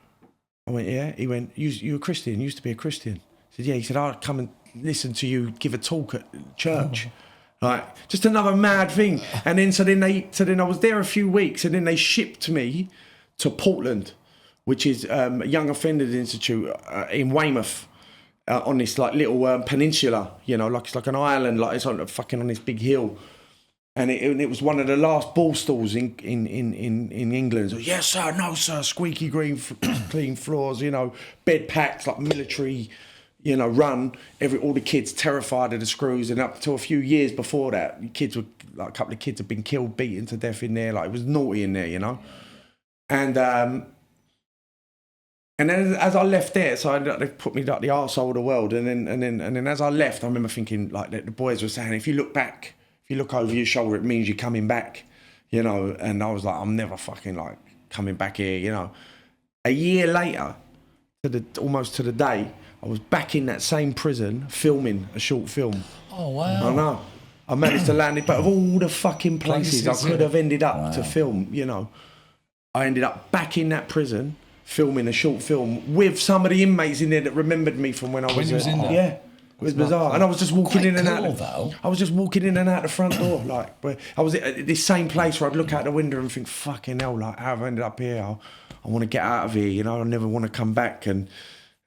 I went, "Yeah." He went, "You a Christian? You used to be a Christian?" I said, "Yeah." He said, "I'll come and listen to you give a talk at church." Like, just another mad thing. And then so then I was there a few weeks, and then they shipped me to Portland, which is a young offenders institute in Weymouth, on this like little peninsula, you know, like it's like an island, like it's on this big hill. And it was one of the last ball stalls in England. So, yes, sir, no, sir, squeaky clean floors, you know, bed packs, like military, you know, run. All the kids terrified of the screws. And up to a few years before that, a couple of kids had been killed, beaten to death in there. Like, it was naughty in there, you know. And then as I left there, so they put me like the arsehole of the world. And then as I left, I remember thinking, like, the boys were saying, if you look back, if you look over your shoulder, it means you're coming back, you know. And I was like, I'm never fucking like coming back here, you know. A year later, almost to the day, I was back in that same prison filming a short film. Oh wow! I know. I managed to land it. But of all the fucking places I could have ended up to film, you know, I ended up back in that prison filming a short film with some of the inmates in there that remembered me from when I was in there. Yeah. It was bizarre, and I was just walking in and out. Though. I was just walking in and out the front door, like. Where I was at this same place where I'd look out the window and think, "Fucking hell! Like, how have I ended up here? I want to get out of here. You know, I never want to come back." And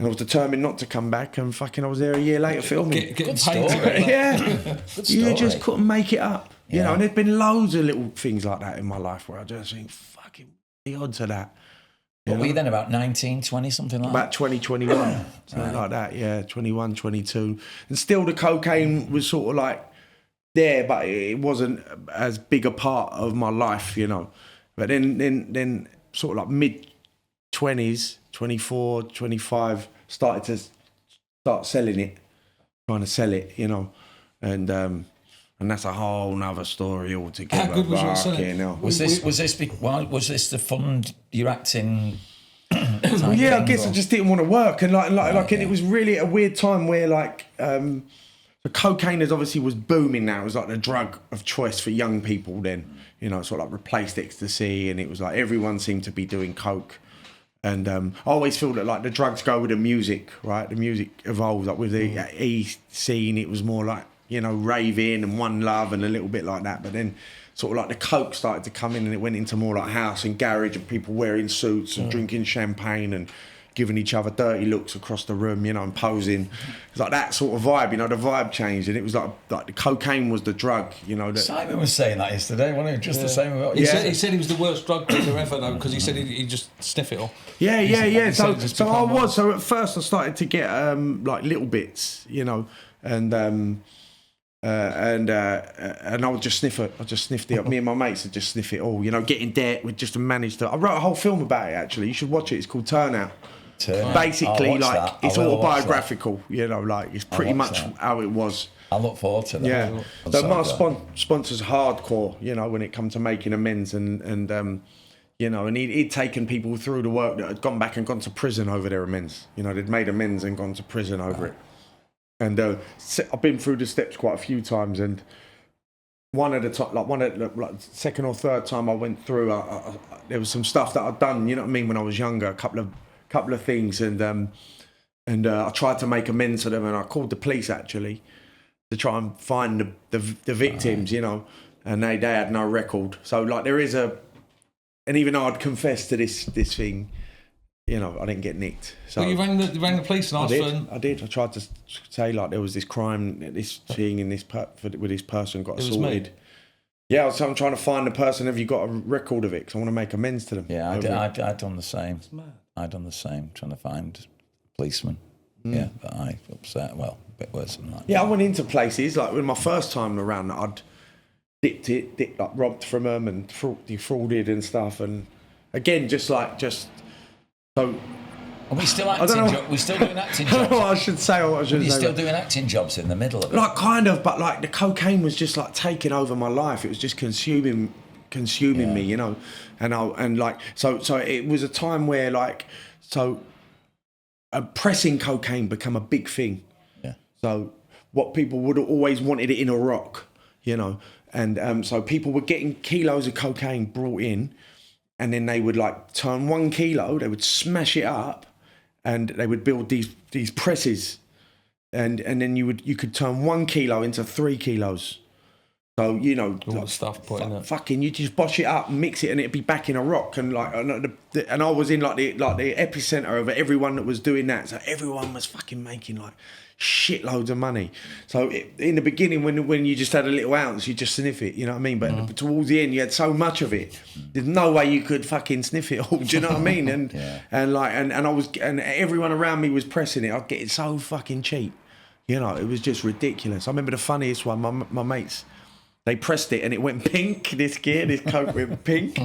I was determined not to come back. And fucking, I was there a year later filming. Good story. Yeah, Good you story. just couldn't make it up. You Yeah. know, and there's been loads of little things like that in my life where I just think, "Fucking, the odds of that." What were you then, about 19, 20, something like About 2021, something like that, yeah, 21, 22. And still the cocaine was sort of like there, but it wasn't as big a part of my life, you know. But then sort of like mid-20s, 24, 25, started to start selling it, trying to sell it, you know. And that's a whole nother story altogether. How good was your selling? Was this the fund your acting? Yeah, I guess I just didn't want to work, and and it was really a weird time where the cocaine obviously was booming now. It was like the drug of choice for young people then, you know, sort of like replaced ecstasy, and it was like everyone seemed to be doing coke. And I always feel that like the drugs go with the music, right? The music evolves. Like with the E scene, it was more like, you know, raving and One Love and a little bit like that. But then sort of like the coke started to come in, and it went into more like house and garage and people wearing suits and drinking champagne and giving each other dirty looks across the room, you know, and posing. It's like that sort of vibe, you know, the vibe changed, and it was like the cocaine was the drug, you know. Simon was saying that yesterday, wasn't he? Just the same about He said he was the worst drug dealer ever, though, because he said he'd just sniff it all. Yeah. So I was. worse. So at first I started to get like little bits, you know, and I would just sniff it. I just sniffed it up. Me and my mates would just sniff it all, you know, get in debt. We'd just manage to. I wrote a whole film about it, actually. You should watch it. It's called Turnout. Basically, like, it's autobiographical, you know, like, it's pretty much how it was. I look forward to that. Yeah. So my sponsor's hardcore, you know, when it comes to making amends, and you know, and he'd taken people through the work that had gone back and gone to prison over their amends. You know, they'd made amends and gone to prison over it. And I've been through the steps quite a few times, and one at a time, like second or third time I went through, there was some stuff that I'd done, you know what I mean, when I was younger, a couple of things, and I tried to make amends to them, and I called the police actually to try and find the victims, you know, and they had no record. So like there is and even though I'd confessed to this thing, you know, I didn't get nicked. So you rang the police and asked for... I did. I tried to say like there was this crime, this thing, and with this person got assaulted. Yeah, so I'm trying to find the person. Have you got a record of it? Because I want to make amends to them. Yeah, I'd done the same. I'd done the same, trying to find a policeman. Yeah, but I upset. Well, a bit worse than that. Yeah, I went into places like when my first time around, I'd like robbed from them and defrauded and stuff, and again, just so. Are we still acting? We're still doing acting jobs. I don't know what I should say. You're still doing acting jobs in the middle of it. Like kind of, but like the cocaine was just like taking over my life. It was just consuming me, you know. So it was a time where pressing cocaine became a big thing. Yeah. So what people would have always wanted it in a rock, you know, and so people were getting kilos of cocaine brought in. And then they would like turn 1 kilo, they would smash it up, and they would build these presses, and then you could turn 1 kilo into 3 kilos. So you know, all the stuff put in it. Fucking, you just bosh it up, mix it, and it'd be back in a rock. And like, and I was in like the epicenter of everyone that was doing that. So everyone was fucking making like shitloads of money. So in the beginning, when you just had a little ounce, you just sniff it, you know what I mean? But towards the end, you had so much of it, there's no way you could fucking sniff it all. Do you know what I mean? And and everyone around me was pressing it. I'd get it so fucking cheap, you know. It was just ridiculous. I remember the funniest one. My mates, they pressed it and it went pink. This coke went pink,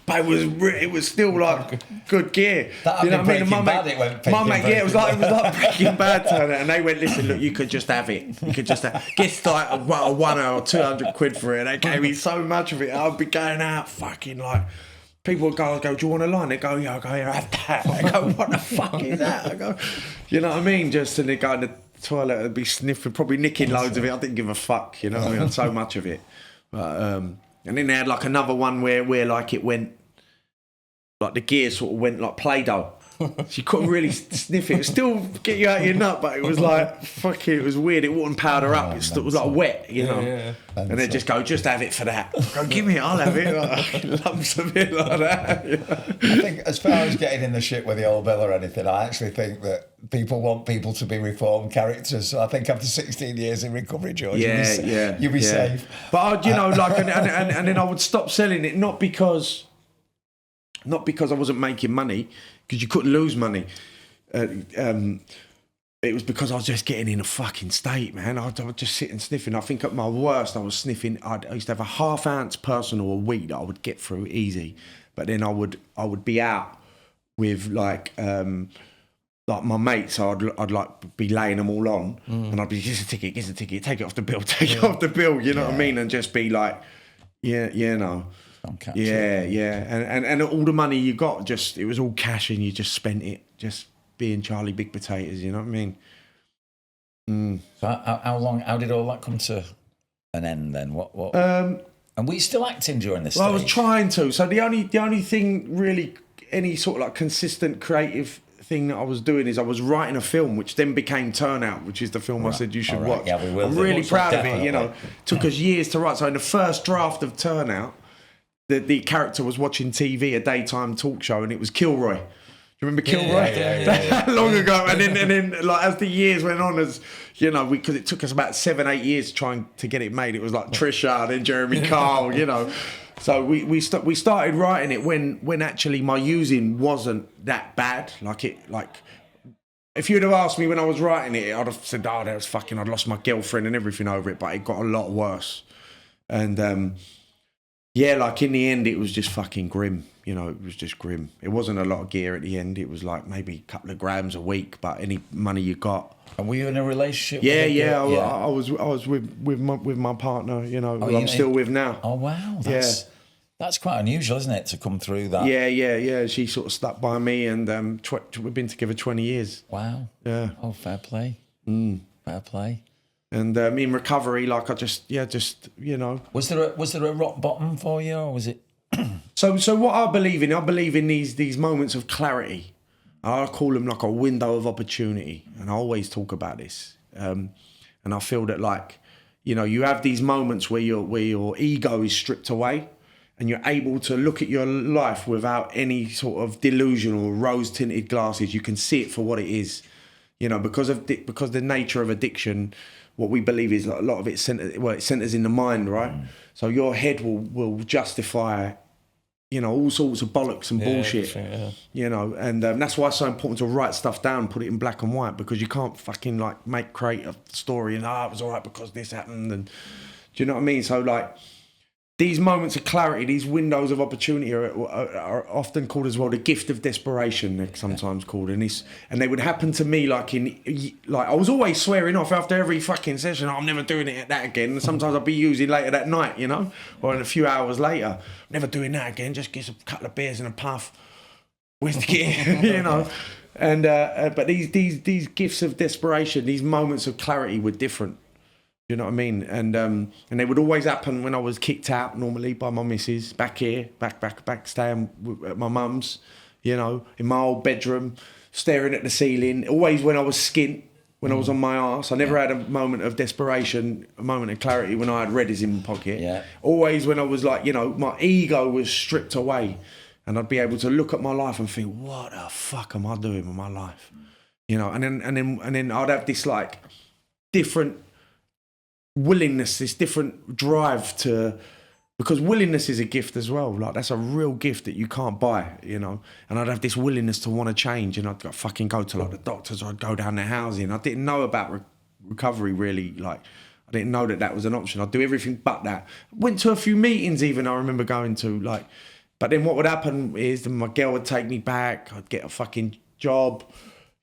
but it was still like good gear. You know what I mean? It went pink. My mate, yeah, it was like Breaking Bad turn it, and they went, listen, look, you could just have it. You could just get like a 100 or 200 quid for it. They gave me so much of it. I'd be going out fucking like. People would go, do you want a line? They go, yeah. I go, here, have that. I go, what the fuck is that? I go, you know what I mean? Just, and they go, toilet and be sniffing, probably nicking loads of it. I didn't give a fuck, you know what I mean? So much of it. But, and then they had like another one where like it went, like the gear sort of went like Play-Doh. So you couldn't really sniff it. It still get you out of your nut, but it was like, fucking, it was weird. It wouldn't powder up. It was like wet, you know. Yeah. And they'd just go, just have it for that. Go, give me it, I'll have it. Like, lumps of it like that. You know? I think as far as getting in the shit with the old bill or anything, I actually think that people want people to be reformed characters. So I think after 16 years in recovery, George, you'll be safe. But, you know, like, and then I would stop selling it, not because I wasn't making money, because you couldn't lose money. It was because I was just getting in a fucking state, man. I would just sit and sniffing. I think at my worst, I was sniffing. I used to have a half-ounce personal a week that I would get through easy. But then I would be out with like my mates. So I'd like be laying them all on, and I'd be, here's a ticket, take it off the bill, take it off the bill. You know what I mean? And just be like, no. And all the money you got, just it was all cash, and you just spent it just being Charlie Big Potatoes. You know what I mean? So how did all that come to an end then? What? And were you still acting during this? Well, I was trying to. So the only thing really, any sort of like consistent creative thing that I was doing is I was writing a film, which then became Turnout, which is the film I said you should watch. Yeah, we will. I'm really proud of it. You know, took us years to write. So in the first draft of Turnout, the character was watching TV, a daytime talk show, and it was Kilroy. Do you remember Kilroy? Yeah. Long ago. And then like as the years went on, as you know, because it took us about 7-8 years trying to get it made. It was like Trisha, then Jeremy Kyle, you know. So we started writing it when actually my using wasn't that bad. Like if you'd have asked me when I was writing it, I'd have said, that was fucking, I'd lost my girlfriend and everything over it, but it got a lot worse. And like in the end, it was just fucking grim. You know, it was just grim. It wasn't a lot of gear at the end. It was like maybe a couple of grams a week, but any money you got. And were you in a relationship? I was with my partner. You know, who I'm still with now. Oh wow, that's quite unusual, isn't it, to come through that? Yeah. She sort of stuck by me, and we've been together 20 years. Wow. Yeah. Oh, fair play. Fair play. And in recovery, like I just you know. Was there a rock bottom for you, or was it? So what I believe in these moments of clarity. I call them like a window of opportunity, and I always talk about this. And I feel that, like, you know, you have these moments where your ego is stripped away, and you're able to look at your life without any sort of delusion or rose-tinted glasses. You can see it for what it is, you know, because the nature of addiction. What we believe is a lot of it centers in the mind, right? So your head will justify, you know, all sorts of bollocks and bullshit, you know, and that's why it's so important to write stuff down, put it in black and white, because you can't fucking like create a story and it was all right because this happened, and do you know what I mean? So like these moments of clarity, these windows of opportunity are often called as well the gift of desperation. They're sometimes called, and they would happen to me like I was always swearing off after every fucking session. I'm never doing that again. And sometimes I'd be using later that night, you know, or in a few hours later, never doing that again. Just get a couple of beers and a puff, whiskey, you know. And but these gifts of desperation, these moments of clarity were different. You know what I mean? And they would always happen when I was kicked out, normally by my missus, back here, back staying at my mum's, you know, in my old bedroom, staring at the ceiling. Always when I was skint, when I was on my arse. I never had a moment of desperation, a moment of clarity when I had Reddies in my pocket. Yeah. Always when I was like, you know, my ego was stripped away, and I'd be able to look at my life and think, what the fuck am I doing with my life? You know, and then I'd have this like different willingness, this different drive to, because willingness is a gift as well. Like that's a real gift that you can't buy, you know. And I'd have this willingness to want to change, and I'd fucking go to like the doctors, or I'd go down their housing. I didn't know about recovery really. Like I didn't know that was an option. I'd do everything but that. Went to a few meetings even. I remember going to like, but then what would happen is my girl would take me back. I'd get a fucking job.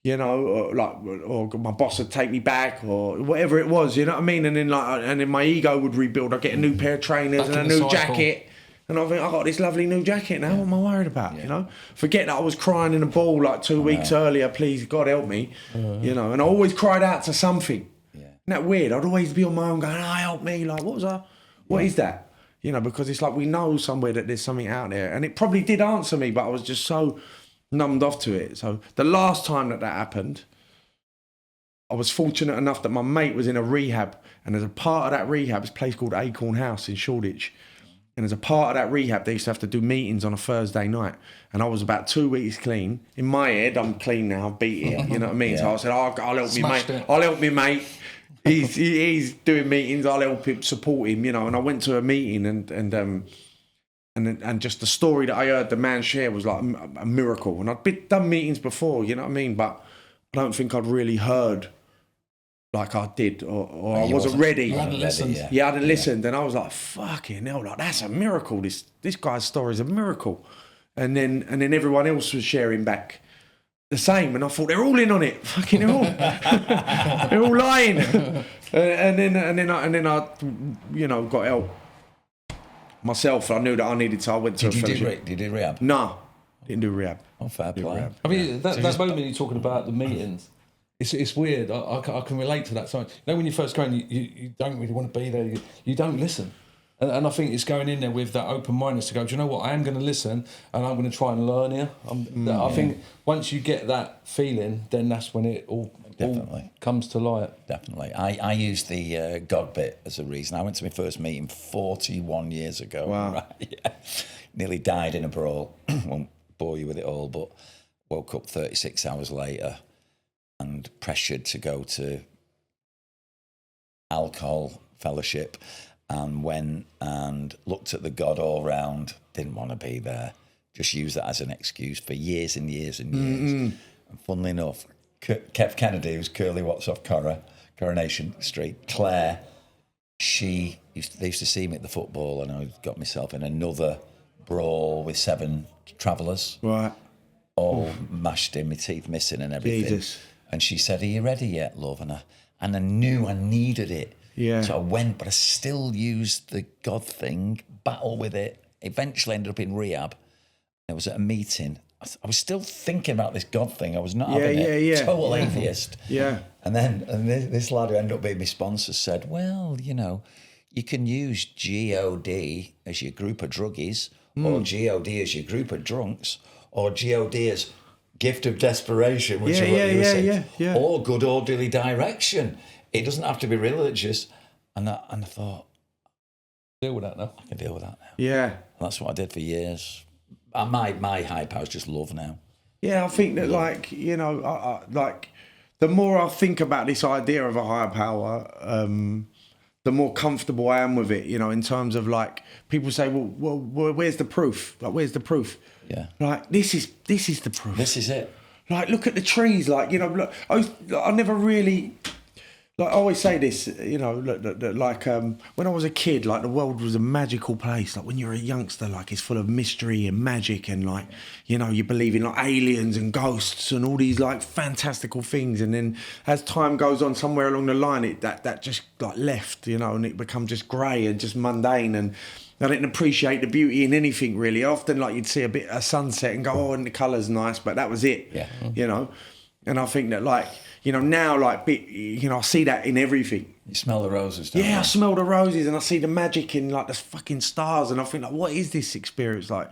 You know, or my boss would take me back, or whatever it was. You know what I mean? And then my ego would rebuild. I'd get a new pair of trainers and a new jacket. And I think, I got this lovely new jacket now, what am I worried about, you know? Forget that I was crying in a ball like 2 weeks earlier, please, God help me, you know? And I always cried out to something. Isn't that weird? I'd always be on my own going, help me, like, what is that? You know, because it's like we know somewhere that there's something out there. And it probably did answer me, but I was just so numbed off to it. So the last time that happened, I was fortunate enough that my mate was in a rehab, and as a part of that rehab, it's a place called Acorn House in Shoreditch. And as a part of that rehab, they used to have to do meetings on a Thursday night. And I was about 2 weeks clean. In my head, I'm clean now, beat it, you know what I mean? So I said, I'll help me, mate. I'll help me, mate. He's doing meetings, I'll help him, support him, you know. And I went to a meeting and just the story that I heard the man share was like a miracle. And I'd done meetings before, you know what I mean? But I don't think I'd really heard like I did, or I wasn't ready. You hadn't listened. I hadn't listened, and I was like, "Fucking hell! Like that's a miracle. This guy's story is a miracle." And then everyone else was sharing back the same, and I thought they're all in on it. Fucking they're all lying. and then I you know, got help myself. I knew that I needed, so I went to a fellowship. Did you do rehab? No, didn't do rehab. Oh, fair play. I mean, that moment you're talking about the meetings. It's weird. I can relate to that. So, you know, when you first go in, you don't really want to be there. You don't listen. And I think it's going in there with that open mindedness to go, do you know what? I am going to listen and I'm going to try and learn here. I think once you get that feeling, then that's when it all comes to light. Definitely. I used the God bit as a reason. I went to my first meeting 41 years ago. Wow. Right? Yeah. Nearly died in a brawl. Won't bore you with it all, but woke up 36 hours later and pressured to go to alcohol fellowship, and went and looked at the God all round, didn't want to be there, just used that as an excuse for years and years and years. And funnily enough, Kev Kennedy, who's Curly Watts off Coronation Street, Claire, they used to see me at the football, and I got myself in another brawl with 7 travellers. Right. All mashed in, my teeth missing and everything. Jesus. And she said, are you ready yet, love? And I knew I needed it. Yeah. So I went, but I still used the God thing, battle with it. Eventually ended up in rehab. I was at a meeting. I was still thinking about this God thing. I was not having it. Total atheist. Yeah. And this lad who ended up being my sponsor said, well, you know, you can use GOD as your group of druggies, or GOD as your group of drunks, or GOD as gift of desperation, which is what you were saying, or good orderly direction. It doesn't have to be religious. And I thought, deal with that now. I can deal with that now. Yeah. And that's what I did for years. And my high power is just love now. Yeah, I think that, like, you know, like the more I think about this idea of a higher power, the more comfortable I am with it, you know, in terms of, like, people say, well, where's the proof? Like, where's the proof? Yeah. Like, this is the proof. This is it. Like, look at the trees. Like, you know, look, I never really... Like, I always say this, you know, like when I was a kid, like the world was a magical place. Like when you're a youngster, like it's full of mystery and magic, and like, you know, you believe in like aliens and ghosts and all these like fantastical things. And then as time goes on, somewhere along the line, that just like left, you know, and it become just grey and just mundane. And I didn't appreciate the beauty in anything really. Often like you'd see a sunset and go, oh, and the colour's nice, but that was it. Yeah. You know, and I think that like, you know, now, like, you know, I see that in everything. You smell the roses, don't you? Yeah, I smell the roses and I see the magic in, like, the fucking stars, and I think, like, what is this experience? Like,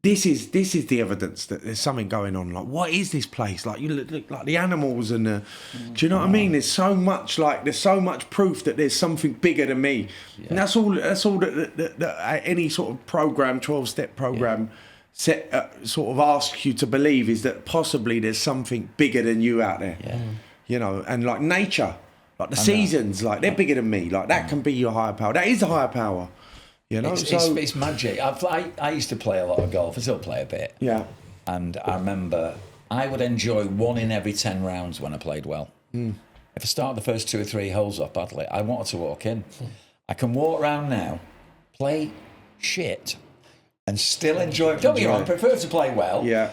this is the evidence that there's something going on. Like, what is this place? Like, you look like the animals and the... Do you know what I mean? There's so much proof that there's something bigger than me. Yeah. And that's all that any sort of program, 12-step program... Yeah. Sort of asks you to believe is that possibly there's something bigger than you out there, you know, and like nature, like the seasons, like they're bigger than me, like that can be your higher power. That is a higher power, you know. It's magic. I used to play a lot of golf. I still play a bit. Yeah. And I remember I would enjoy 1 in every 10 rounds when I played well. If I start the first 2 or 3 holes off badly, I wanted to walk in. I can walk around now, play shit, and still enjoy it. Don't get me wrong, I prefer to play well. Yeah.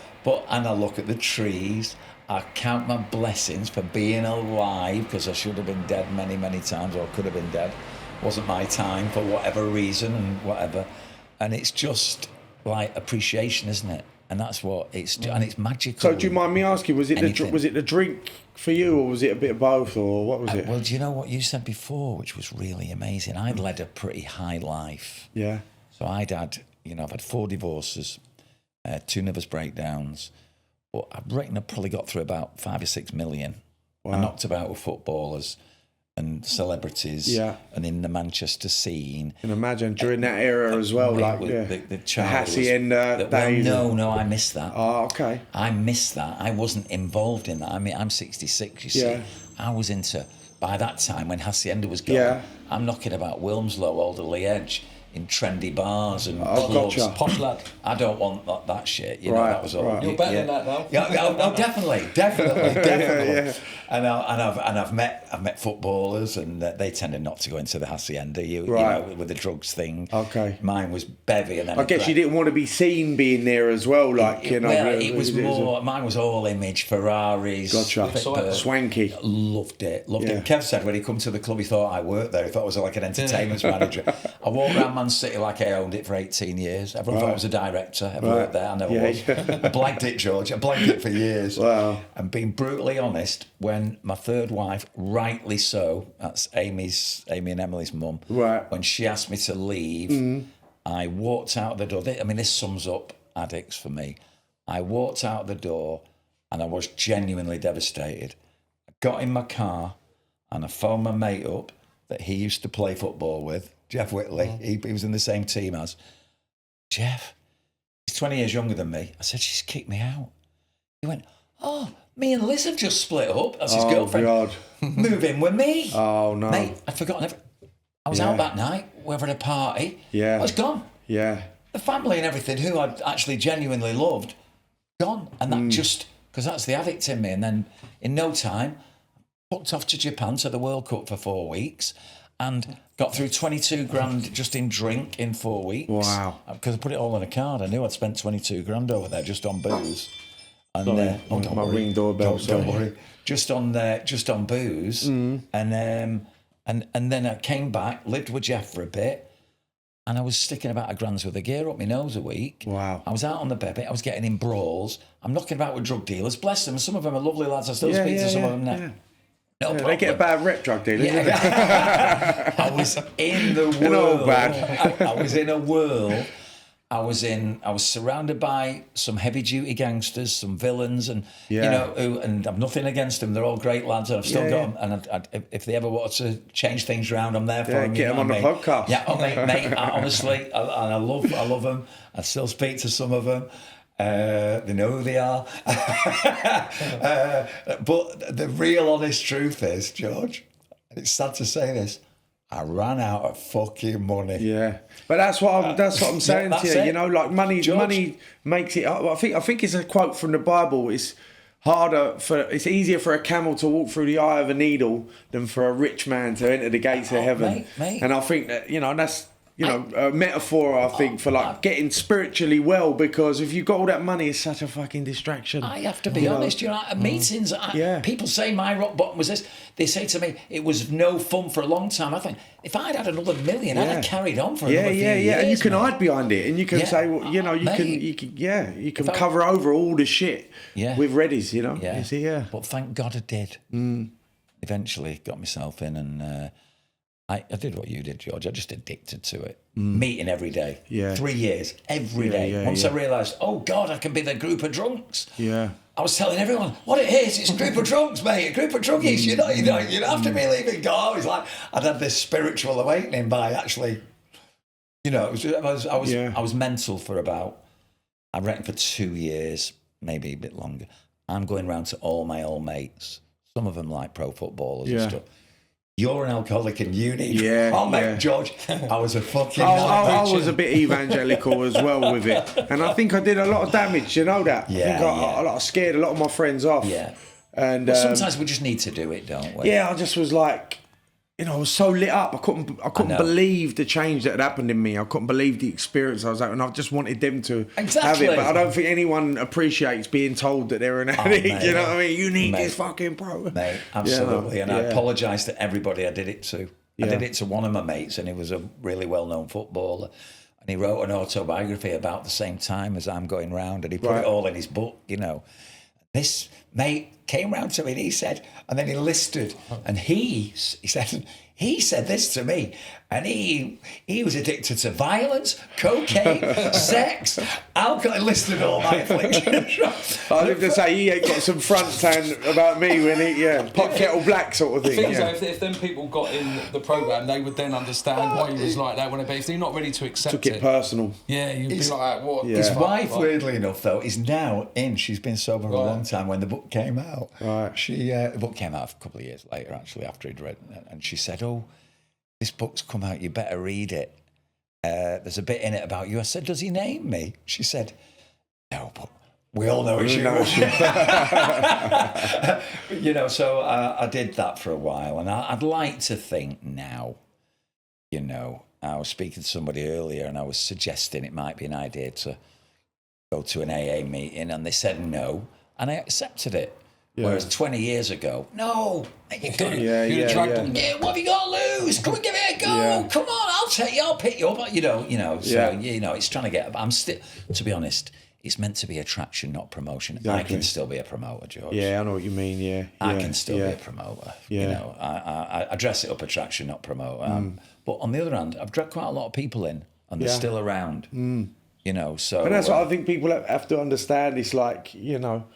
And I look at the trees, I count my blessings for being alive, because I should have been dead many, many times, or could have been dead. Wasn't my time for whatever reason and whatever. and it's just like appreciation, isn't it? And that's what and it's magical. So do you mind me asking, was it the drink for you, or was it a bit of both, or what was it? Well, do you know what you said before, which was really amazing? I'd led a pretty high life. Yeah. So I've had 4 divorces, 2 nervous breakdowns, but I reckon I probably got through about 5 or 6 million. Wow. I knocked about with footballers and celebrities, and in the Manchester scene. And imagine during that era as well, the Hacienda days. No, I missed that. Oh, okay. I missed that. I wasn't involved in that. I mean, I'm 66, you see. I was into, by that time when Hacienda was going, I'm knocking about Wilmslow, Alderley Edge, in trendy bars and clubs. Gotcha. Posh lad. I don't want that shit. You know, that was all. Right. You're better than that now. Yeah, definitely. Yeah. And I've met footballers, and they tended not to go into the Hacienda. You know, with the drugs thing. Okay. Mine was bevy, and then I guess you didn't want to be seen being there as well, like you know. Well, it was more. Mine was all image, Ferraris. Gotcha. Swanky. Loved it. Kev said when he come to the club, he thought I worked there. He thought I was like an entertainment manager. I walked around Man City like I owned it for 18 years. Everyone thought I was a director. I worked there. I never was. I blanked it, George. I blanked it for years. Wow. And being brutally honest, when my third wife, rightly so, that's Amy and Emily's mum, when she asked me to leave, I walked out the door. I mean, this sums up addicts for me. I walked out the door and I was genuinely devastated. I got in my car and I phoned my mate up that he used to play football with, Jeff Whitley. He was in the same team as. Jeff, he's 20 years younger than me. I said, she's kicked me out. He went, oh, me and Liz have just split up. That's his girlfriend. God. Move in with me. Oh, no. Mate, I'd forgotten everything. I was out that night. We were at a party. Yeah. I was gone. Yeah. The family and everything, who I'd actually genuinely loved, gone. And that just, because that's the addict in me. And then in no time, booked off to Japan to the World Cup for 4 weeks and got through 22 grand just in drink in 4 weeks. Wow. Because I put it all on a card. I knew I'd spent 22 grand over there just on booze. And don't my ring doorbell. Don't worry. Just on booze. And then I came back, lived with Jeff for a bit, and I was sticking about £1 worth of gear up my nose a week. Wow. I was out on the bebby. I was getting in brawls. I'm knocking about with drug dealers. Bless them. Some of them are lovely lads. I still speak to some of them now. Yeah. No problem. They get a bad rep, drug dealers. Yeah. I was in the world. I was in a world. I was surrounded by some heavy duty gangsters, some villains, and and I've nothing against them. They're all great lads, and I've still got them. And if they ever want to change things around, I'm there for them. Get them on the podcast. Yeah, mate. Honestly, I love them. I still speak to some of them. They know who they are. But the real honest truth is, George, and it's sad to say this, I ran out of fucking money. Yeah, but that's what I'm saying to you. You know, like money makes it. I think it's a quote from the Bible. It's easier for a camel to walk through the eye of a needle than for a rich man to enter the gates of heaven. Mate. And I think that that's a metaphor, I think, for like getting spiritually well, because if you've got all that money, it's such a fucking distraction. I have to be honest, at meetings, people say my rock bottom was this. They say to me, it was no fun for a long time. I think, if I'd had another million, I'd have carried on for another few years. And you can hide behind it, and you can say, well, you can cover over all the shit with Reddies, Yeah. You see, But thank God I did. Eventually got myself in, and I did what you did, George. I just addicted to it. Meeting every day. 3 years, every day. Once I realised, oh God, I can be the group of drunks. Yeah. I was telling everyone, what it is, it's a group of drunks, mate. A group of drunkies. You don't have to be leaving God. It's like I'd had this spiritual awakening by actually, I was mental for about, I reckon, for 2 years, maybe a bit longer. I'm going round to all my old mates. Some of them like pro footballers and stuff. You're an alcoholic and you need... mate, George, I was a fucking... I was a bit evangelical as well with it. And I think I did a lot of damage, you know that? I think I scared a lot of my friends off. Yeah. And sometimes we just need to do it, don't we? Yeah, I just was like... I was so lit up. I couldn't believe the change that had happened in me. I couldn't believe the experience I was having. And I just wanted them to have it. But I don't think anyone appreciates being told that they're an addict. Mate, you know what I mean? You need this fucking pro. Mate, absolutely. And I apologise to everybody I did it to. I did it to one of my mates, and he was a really well-known footballer. he wrote an autobiography about the same time as I'm going round, and he put it all in his book, you know. This mate came round to me and he said, and then he listed, and he said this to me, and he was addicted to violence, cocaine, sex, alcohol. He listed all my afflictions. I was going to say, he ain't got some front saying about me when pot kettle black sort of thing. The thing is, if them people got in the programme, they would then understand why he was like that. But if they're not ready to accept Took it personal. Yeah, you'd be like, what? Yeah. His wife, weirdly enough, though, is now in. She's been sober a long time. When the book came out, the book came out a couple of years later, actually, after he'd read it, and she said, "Oh, this book's come out, you better read it. There's a bit in it about you." I said, "Does he name me?" She said, "No, but we all know it's you." You know, so I did that for a while, and I'd like to think now, you know, I was speaking to somebody earlier and I was suggesting it might be an idea to go to an AA meeting, and they said no, and I accepted it. Whereas 20 years ago, no, you couldn't. What have you got to lose? Come and give it a go. Come on, I'll take you. I'll pick you up. You know. So you know, it's trying to get. I'm still, to be honest, it's meant to be attraction, not promotion. Exactly. I can still be a promoter, George. Yeah, I know what you mean. Yeah, I can still be a promoter. Yeah. You know, I dress it up attraction, not promoter. But on the other hand, I've dragged quite a lot of people in, and they're still around. You know, so. And that's what I think people have to understand. It's like, you know.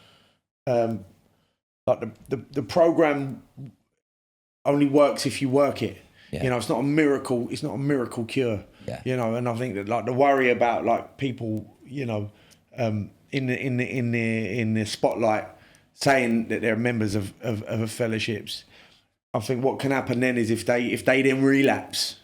Like the program only works if you work it. You know, it's not a miracle. It's not a miracle cure. You know, and I think that like the worry about like people, you know, in the spotlight saying that they're members of fellowships. I think what can happen then is if they then relapse,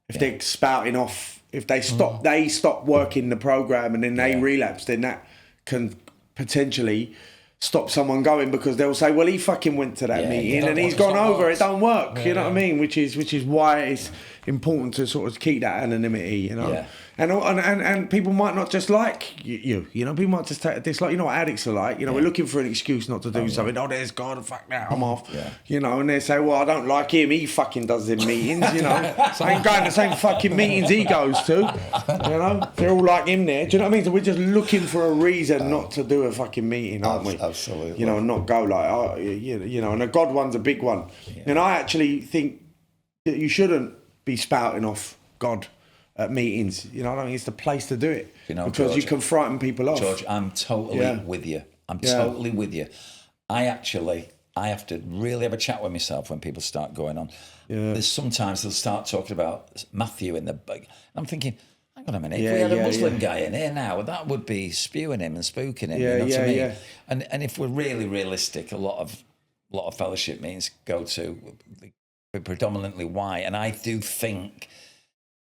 if they're spouting off, if they stop working the program and then they relapse, then that can potentially stop someone going, because they'll say, well, he fucking went to that meeting and he's gone over, it don't work. You know what I mean? Which is why it's important to sort of keep that anonymity, you know. And people might not just like you know, people might just take a dislike. You know what addicts are like, you know, we're looking for an excuse not to do something. Oh, there's God, fuck that, I'm off. You know, and they say, well, I don't like him, he fucking does them meetings, you know. I ain't going to the same fucking meetings he goes to, you know. They're all like him there. Do you know what I mean? So we're just looking for a reason not to do a fucking meeting, aren't we? Absolutely. You know, and not go like, you know, and the God one's a big one. And I actually think that you shouldn't be spouting off God at meetings. You know what I mean? It's the place to do it. You know, because George, you can frighten people off. George, I'm totally with you. I'm totally with you. I have to really have a chat with myself when people start going on. There's sometimes they'll start talking about Matthew in the book. I'm thinking, hang on a minute, if we had a Muslim guy in here now, that would be spewing him and spooking him. You know what I mean? And if we're really realistic, a lot of fellowship meetings go to predominantly white, and I do think,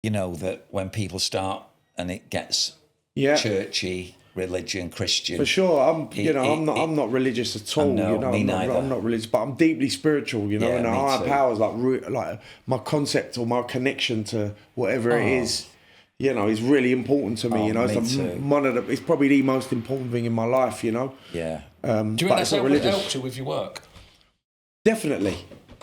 you know, that when people start and it gets churchy, religion, Christian, for sure. I'm not religious at all. No, you know, me neither. I'm not religious, but I'm deeply spiritual. You know, and the higher powers like my concept or my connection to whatever it is. You know, is really important to me. You know, it's probably the most important thing in my life. You know. Yeah. Do you think that's helped you with your work? Definitely.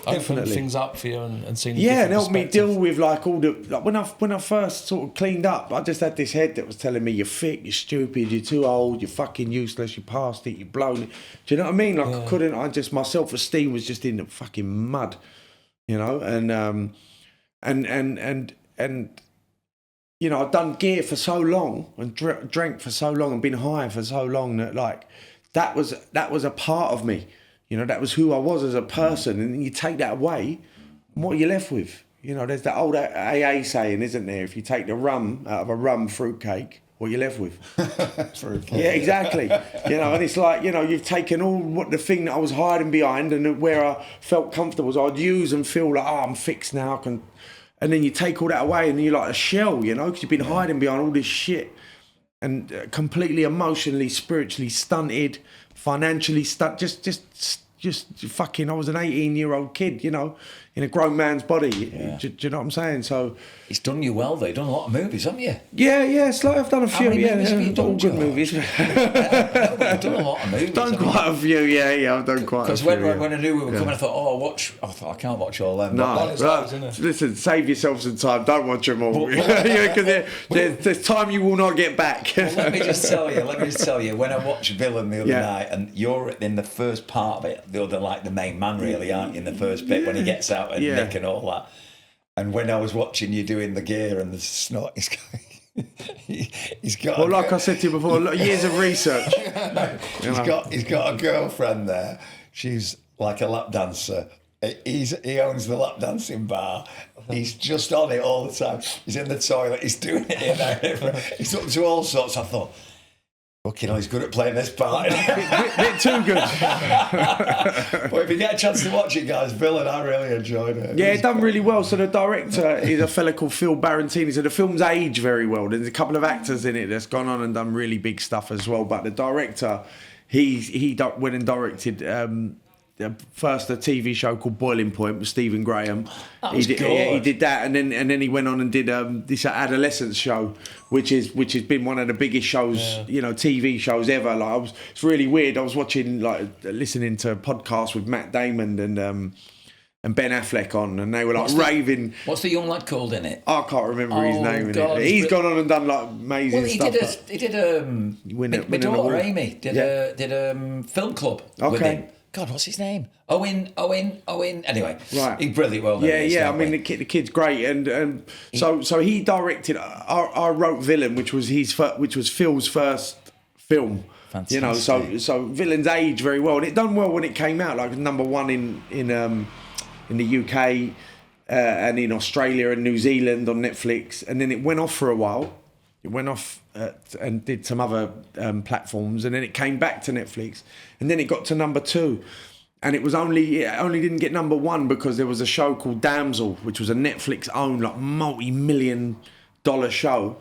Open things up for you and seeing and help me deal with like all the when I first sort of cleaned up, I just had this head that was telling me you're thick, you're stupid, you're too old, you're fucking useless, you passed it, you're blown it. Do you know what I mean? Like my self-esteem was just in the fucking mud, you know, and you know, I've done gear for so long and drank for so long and been high for so long that like that was a part of me. You know, that was who I was as a person, and you take that away, and what are you left with? You know, there's that old AA saying, isn't there? If you take the rum out of a rum fruitcake, what are you left with? Fruitcake. Yeah, exactly. You know, and it's like, you know, you've taken all the thing that I was hiding behind and where I felt comfortable, so I'd use and feel like, oh, I'm fixed now, and then you take all that away and you're like a shell, you know, because you've been hiding behind all this shit and completely emotionally, spiritually stunted, financially just fucking, I was an 18-year-old kid, you know, in a grown man's body. Yeah. Do you know what I'm saying? So It's done you well, though. You've done a lot of movies, haven't you? yeah, it's like I've done a few. many movies have you not done, all good George? movies. No, but you've done a lot of movies. Done quite a few, yeah. I've done quite a Because few. when I knew we were coming, I thought, I thought, I can't watch all them. No, Well, it's loads, isn't it? listen, save yourself some time. Don't watch them all. Because there's time you will not get back. Well, let me just tell you, when I watched Villian the other Yeah. night, and you're in the first part of it, the other, like the main man, really, aren't you, in the first bit when he gets out and Yeah. Nick and all that. And when I was watching you doing the gear and the snot, he's got. Well, like I said to you before, years of research. He's got a girlfriend there. She's like a lap dancer. He owns the lap dancing bar. He's just on it all the time. He's in the toilet. He's doing it in there. He's up to all sorts. I thought, fucking hell, he's good at playing this part. bit too good. But if you get a chance to watch it, guys, Villian, I really enjoyed it. Yeah, it done really well. So the director is a fella called Phil Barantini. So the film's aged very well. There's a couple of actors in it that's gone on and done really big stuff as well. But the director, he went and directed first a TV show called Boiling Point with Stephen Graham. That was good. He did that, and then he went on and did this adolescence show, which has been one of the biggest shows, TV shows ever. Like it's really weird. I was watching, listening to podcasts with Matt Damon and Ben Affleck on, and they were raving. What's the young lad called in it? I can't remember his name. God, in it. He's gone on and done amazing stuff. He did my daughter Amy did a film club with him. God, what's his name? Owen. Anyway, right. He's brilliant. Well, yeah. I mean, the kid's great, and so he directed. I wrote Villian, which was Phil's first film. Fantastic. So Villian's aged very well, and it done well when it came out, like number one in the UK and in Australia and New Zealand on Netflix, and then it went off for a while. It went off and did some other platforms, and then it came back to Netflix, and then it got to number 2, and it only didn't get number 1 because there was a show called Damsel, which was a Netflix-owned multi-million-dollar show,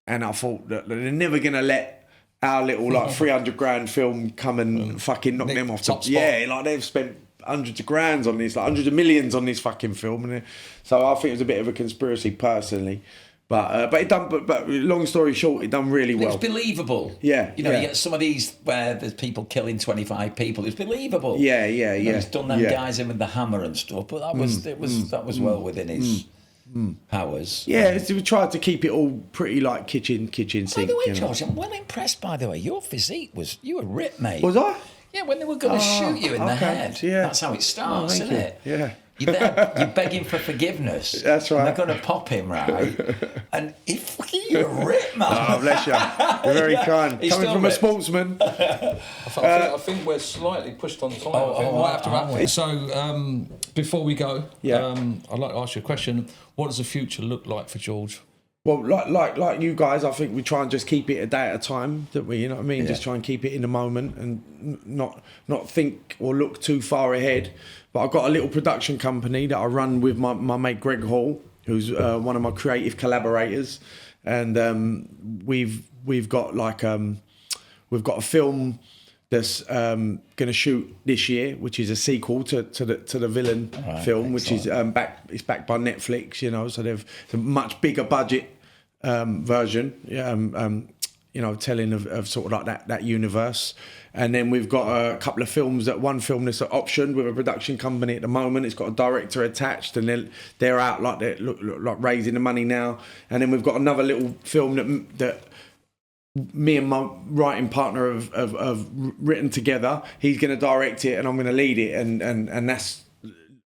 and I thought that they're never gonna let our little $300,000 film come and fucking knock them off top spot. Yeah, they've spent hundreds of grands on this, hundreds of millions on this fucking film, and so I think it was a bit of a conspiracy personally. But it done. But long story short, it done really well. It's believable. Yeah, you get some of these where there's people killing 25 people. It's believable. Yeah. He's done them guys in with the hammer and stuff, but that was well within his powers. Yeah, we tried to keep it all pretty like kitchen sink. By the way, George, I'm well impressed. By the way, your physique you were ripped, mate. Was I? Yeah, when they were going to shoot you in the head. Yeah. That's how it starts, isn't it? Yeah. You're begging for forgiveness. That's right. And they're going to pop him, right? And you're ripped, man. Oh, bless you. You're very kind. He's Coming still from ripped. a sportsman. I think we're slightly pushed on time. I think we might have to wrap it. So before we go, I'd like to ask you a question. What does the future look like for George? Well, like you guys, I think we try and just keep it a day at a time. That we, you know what I mean? Yeah. Just try and keep it in the moment and not think or look too far ahead. But I've got a little production company that I run with my mate Greg Hall, who's one of my creative collaborators, and we've got a film that's going to shoot this year, which is a sequel to the Villian film, which is it's backed by Netflix, so they've a much bigger budget version, telling of sort of like that universe. And then we've got a couple of films, one film that's optioned with a production company at the moment. It's got a director attached, and they're out like they look like raising the money now. And then we've got another little film that me and my writing partner have written together. He's going to direct it, and I'm going to lead it, and that's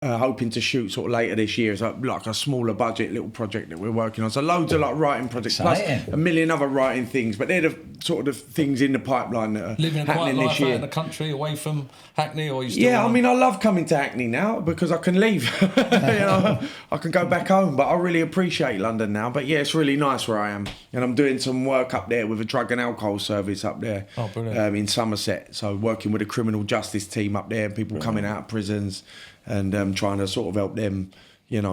hoping to shoot sort of later this year. It's like a smaller budget little project that we're working on. So loads of like writing projects, Exciting. plus a million other writing things. But they're the sort of things in the pipeline that are Living a quiet happening life this out year. in the country, away from Hackney, or you still? Yeah, I mean, I love coming to Hackney now because I can leave. I can go back home, but I really appreciate London now. But yeah, it's really nice where I am, and I'm doing some work up there with a drug and alcohol service up there. Oh, brilliant. In Somerset. So working with a criminal justice team up there, people coming out of prisons, and trying to sort of help them,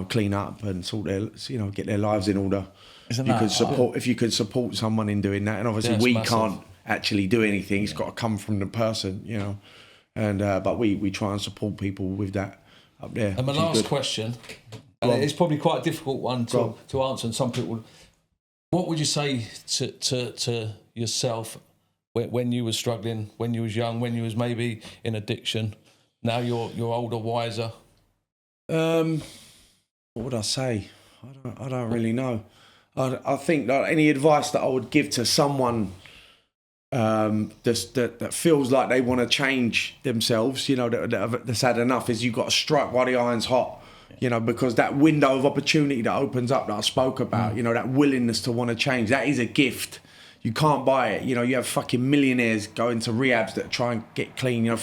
clean up and sort their, get their lives in order. Isn't you that could support if you could support someone in doing that, and obviously Yeah, it's we massive. can't actually do anything. It's got to come from the person, And but we try and support people with that up there. And my last question, and it's probably quite a difficult one to answer, and some people, what would you say to yourself when you were struggling, when you was young, when you was maybe in addiction? Now you're older, wiser. What would I say? I don't really know. I think that any advice that I would give to someone that feels like they want to change themselves, you know, that's had enough, is you've got to strike while the iron's hot. You know, because that window of opportunity that opens up that I spoke about, you know, that willingness to want to change, that is a gift. You can't buy it. You know, you have fucking millionaires going to rehabs that try and get clean. You know,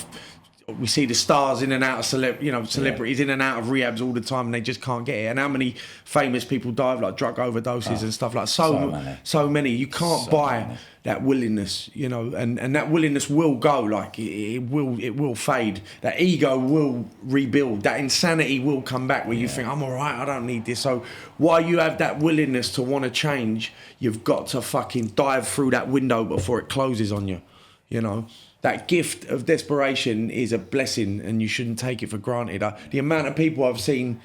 we see the stars in and out of celebrities in and out of rehabs all the time, and they just can't get it. And how many famous people die of like drug overdoses and stuff like so many. You can't buy that willingness, you know, and that willingness will go, like it will fade. That ego will rebuild. That insanity will come back where you think, I'm all right, I don't need this. So while you have that willingness to want to change, you've got to fucking dive through that window before it closes on you, you know. That gift of desperation is a blessing, and you shouldn't take it for granted. The amount of people I've seen,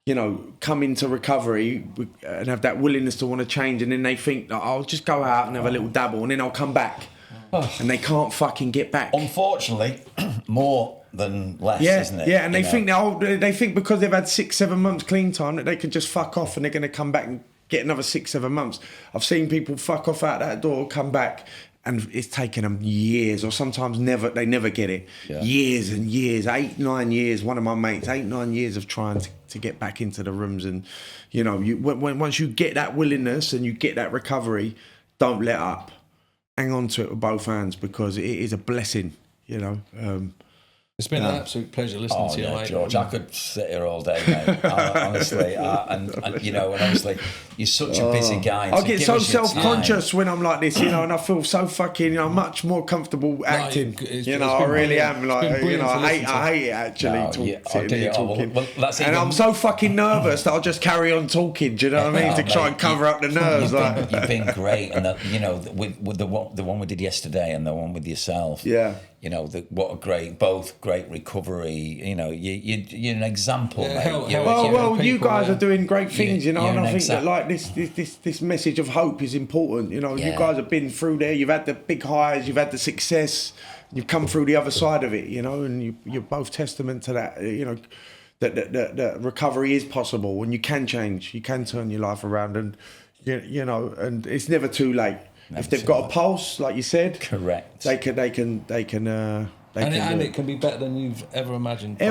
you know, come into recovery and have that willingness to want to change, and then they think, I'll just go out and have a little dabble, and then I'll come back. And they can't fucking get back. Unfortunately, more than less, isn't it? Yeah, and they think because they've had 6-7 months clean time that they can just fuck off and they're going to come back and get another 6-7 months. I've seen people fuck off out that door, come back, and it's taken them years, or sometimes never. They never get it. Yeah. Years and years, 8-9 years. One of my mates, 8-9 years of trying to get back into the rooms. And you know, once you get that willingness and you get that recovery, don't let up. Hang on to it with both hands, because it is a blessing. You know. It's been an absolute pleasure listening to you, mate. George, I could sit here all day, mate. Honestly, and you know, and honestly, you're such a busy guy. I get so self-conscious when I'm like this, you know, and I feel so fucking, you know, much more comfortable acting. You know, I really am. Like, you know, I hate it actually. Talking. Well, and I'm so fucking nervous that I'll just carry on talking. Do you know what I mean? To try and cover up the nerves. You've been great, and you know, with the one we did yesterday and the one with yourself. Yeah. You know, both great recovery. You know, you're an example, mate. Well, you guys are doing great things, you know, and I think that like this message of hope is important. You know, you guys have been through there. You've had the big highs, you've had the success, you've come through the other side of it. You know, and you're both testament to that. You know, that recovery is possible, and you can change. You can turn your life around, and you know, and it's never too late. If they've got a pulse, like you said, correct, they can. And it can be better than you've ever imagined.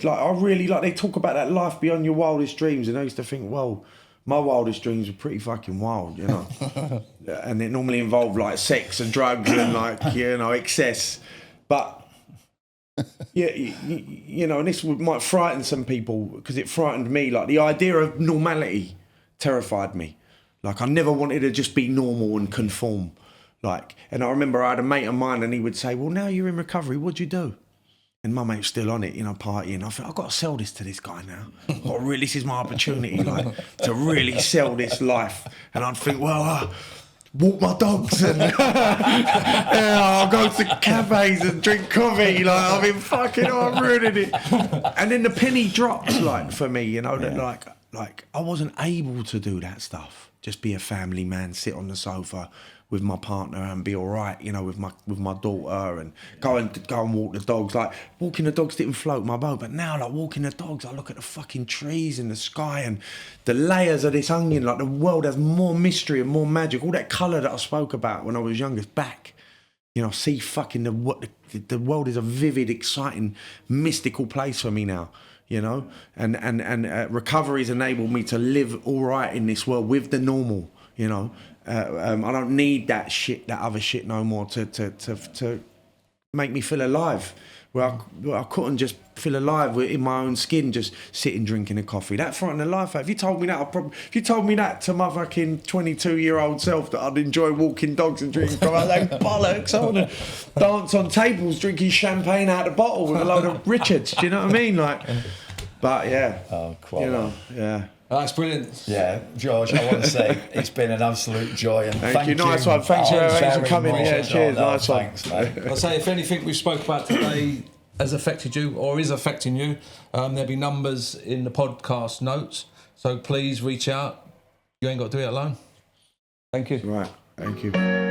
Like I really like. They talk about that life beyond your wildest dreams, and I used to think, well, my wildest dreams were pretty fucking wild, you know. And it normally involved like sex and drugs and like, you know, excess. But yeah, you know, and this might frighten some people, because it frightened me. Like the idea of normality terrified me. Like I never wanted to just be normal and conform. Like, and I remember I had a mate of mine, and he would say, well, now you're in recovery, what'd you do? And my mate's still on it, you know, partying. I thought, I've got to sell this to this guy now. This is my opportunity, like, to really sell this life. And I'd think, well, walk my dogs and I'll go to cafes and drink coffee. Like, I've been I'm ruining it. And then the penny dropped, like, for me, you know, that like I wasn't able to do that stuff. Just be a family man, sit on the sofa with my partner and be all right, you know, with my daughter, and go and walk the dogs. Like walking the dogs didn't float my boat, but now like walking the dogs, I look at the fucking trees in the sky and the layers of this onion. Like the world has more mystery and more magic. All that colour that I spoke about when I was young is back. You know, I see fucking the world is a vivid, exciting, mystical place for me now. You know, and recovery's enabled me to live all right in this world with the normal. You know, I don't need that other shit no more to make me feel alive. Well, I couldn't just feel alive in my own skin, just sitting drinking a coffee. That frightened the life out. If you told me that, to my fucking 22-year-old self, that I'd enjoy walking dogs and drinking coffee, I'd say bollocks. I want to dance on tables, drinking champagne out of the bottle with a load of Richards. Do you know what I mean? Like, but yeah, you know, yeah. That's brilliant. Yeah, George, I want to say it's been an absolute joy. And thank you. Nice one. Thanks for coming. Yeah, cheers. Nice one. Thanks, mate. I'll say if anything we spoke about today has affected you or is affecting you, there'll be numbers in the podcast notes. So please reach out. You ain't got to do it alone. Thank you. Right. Thank you.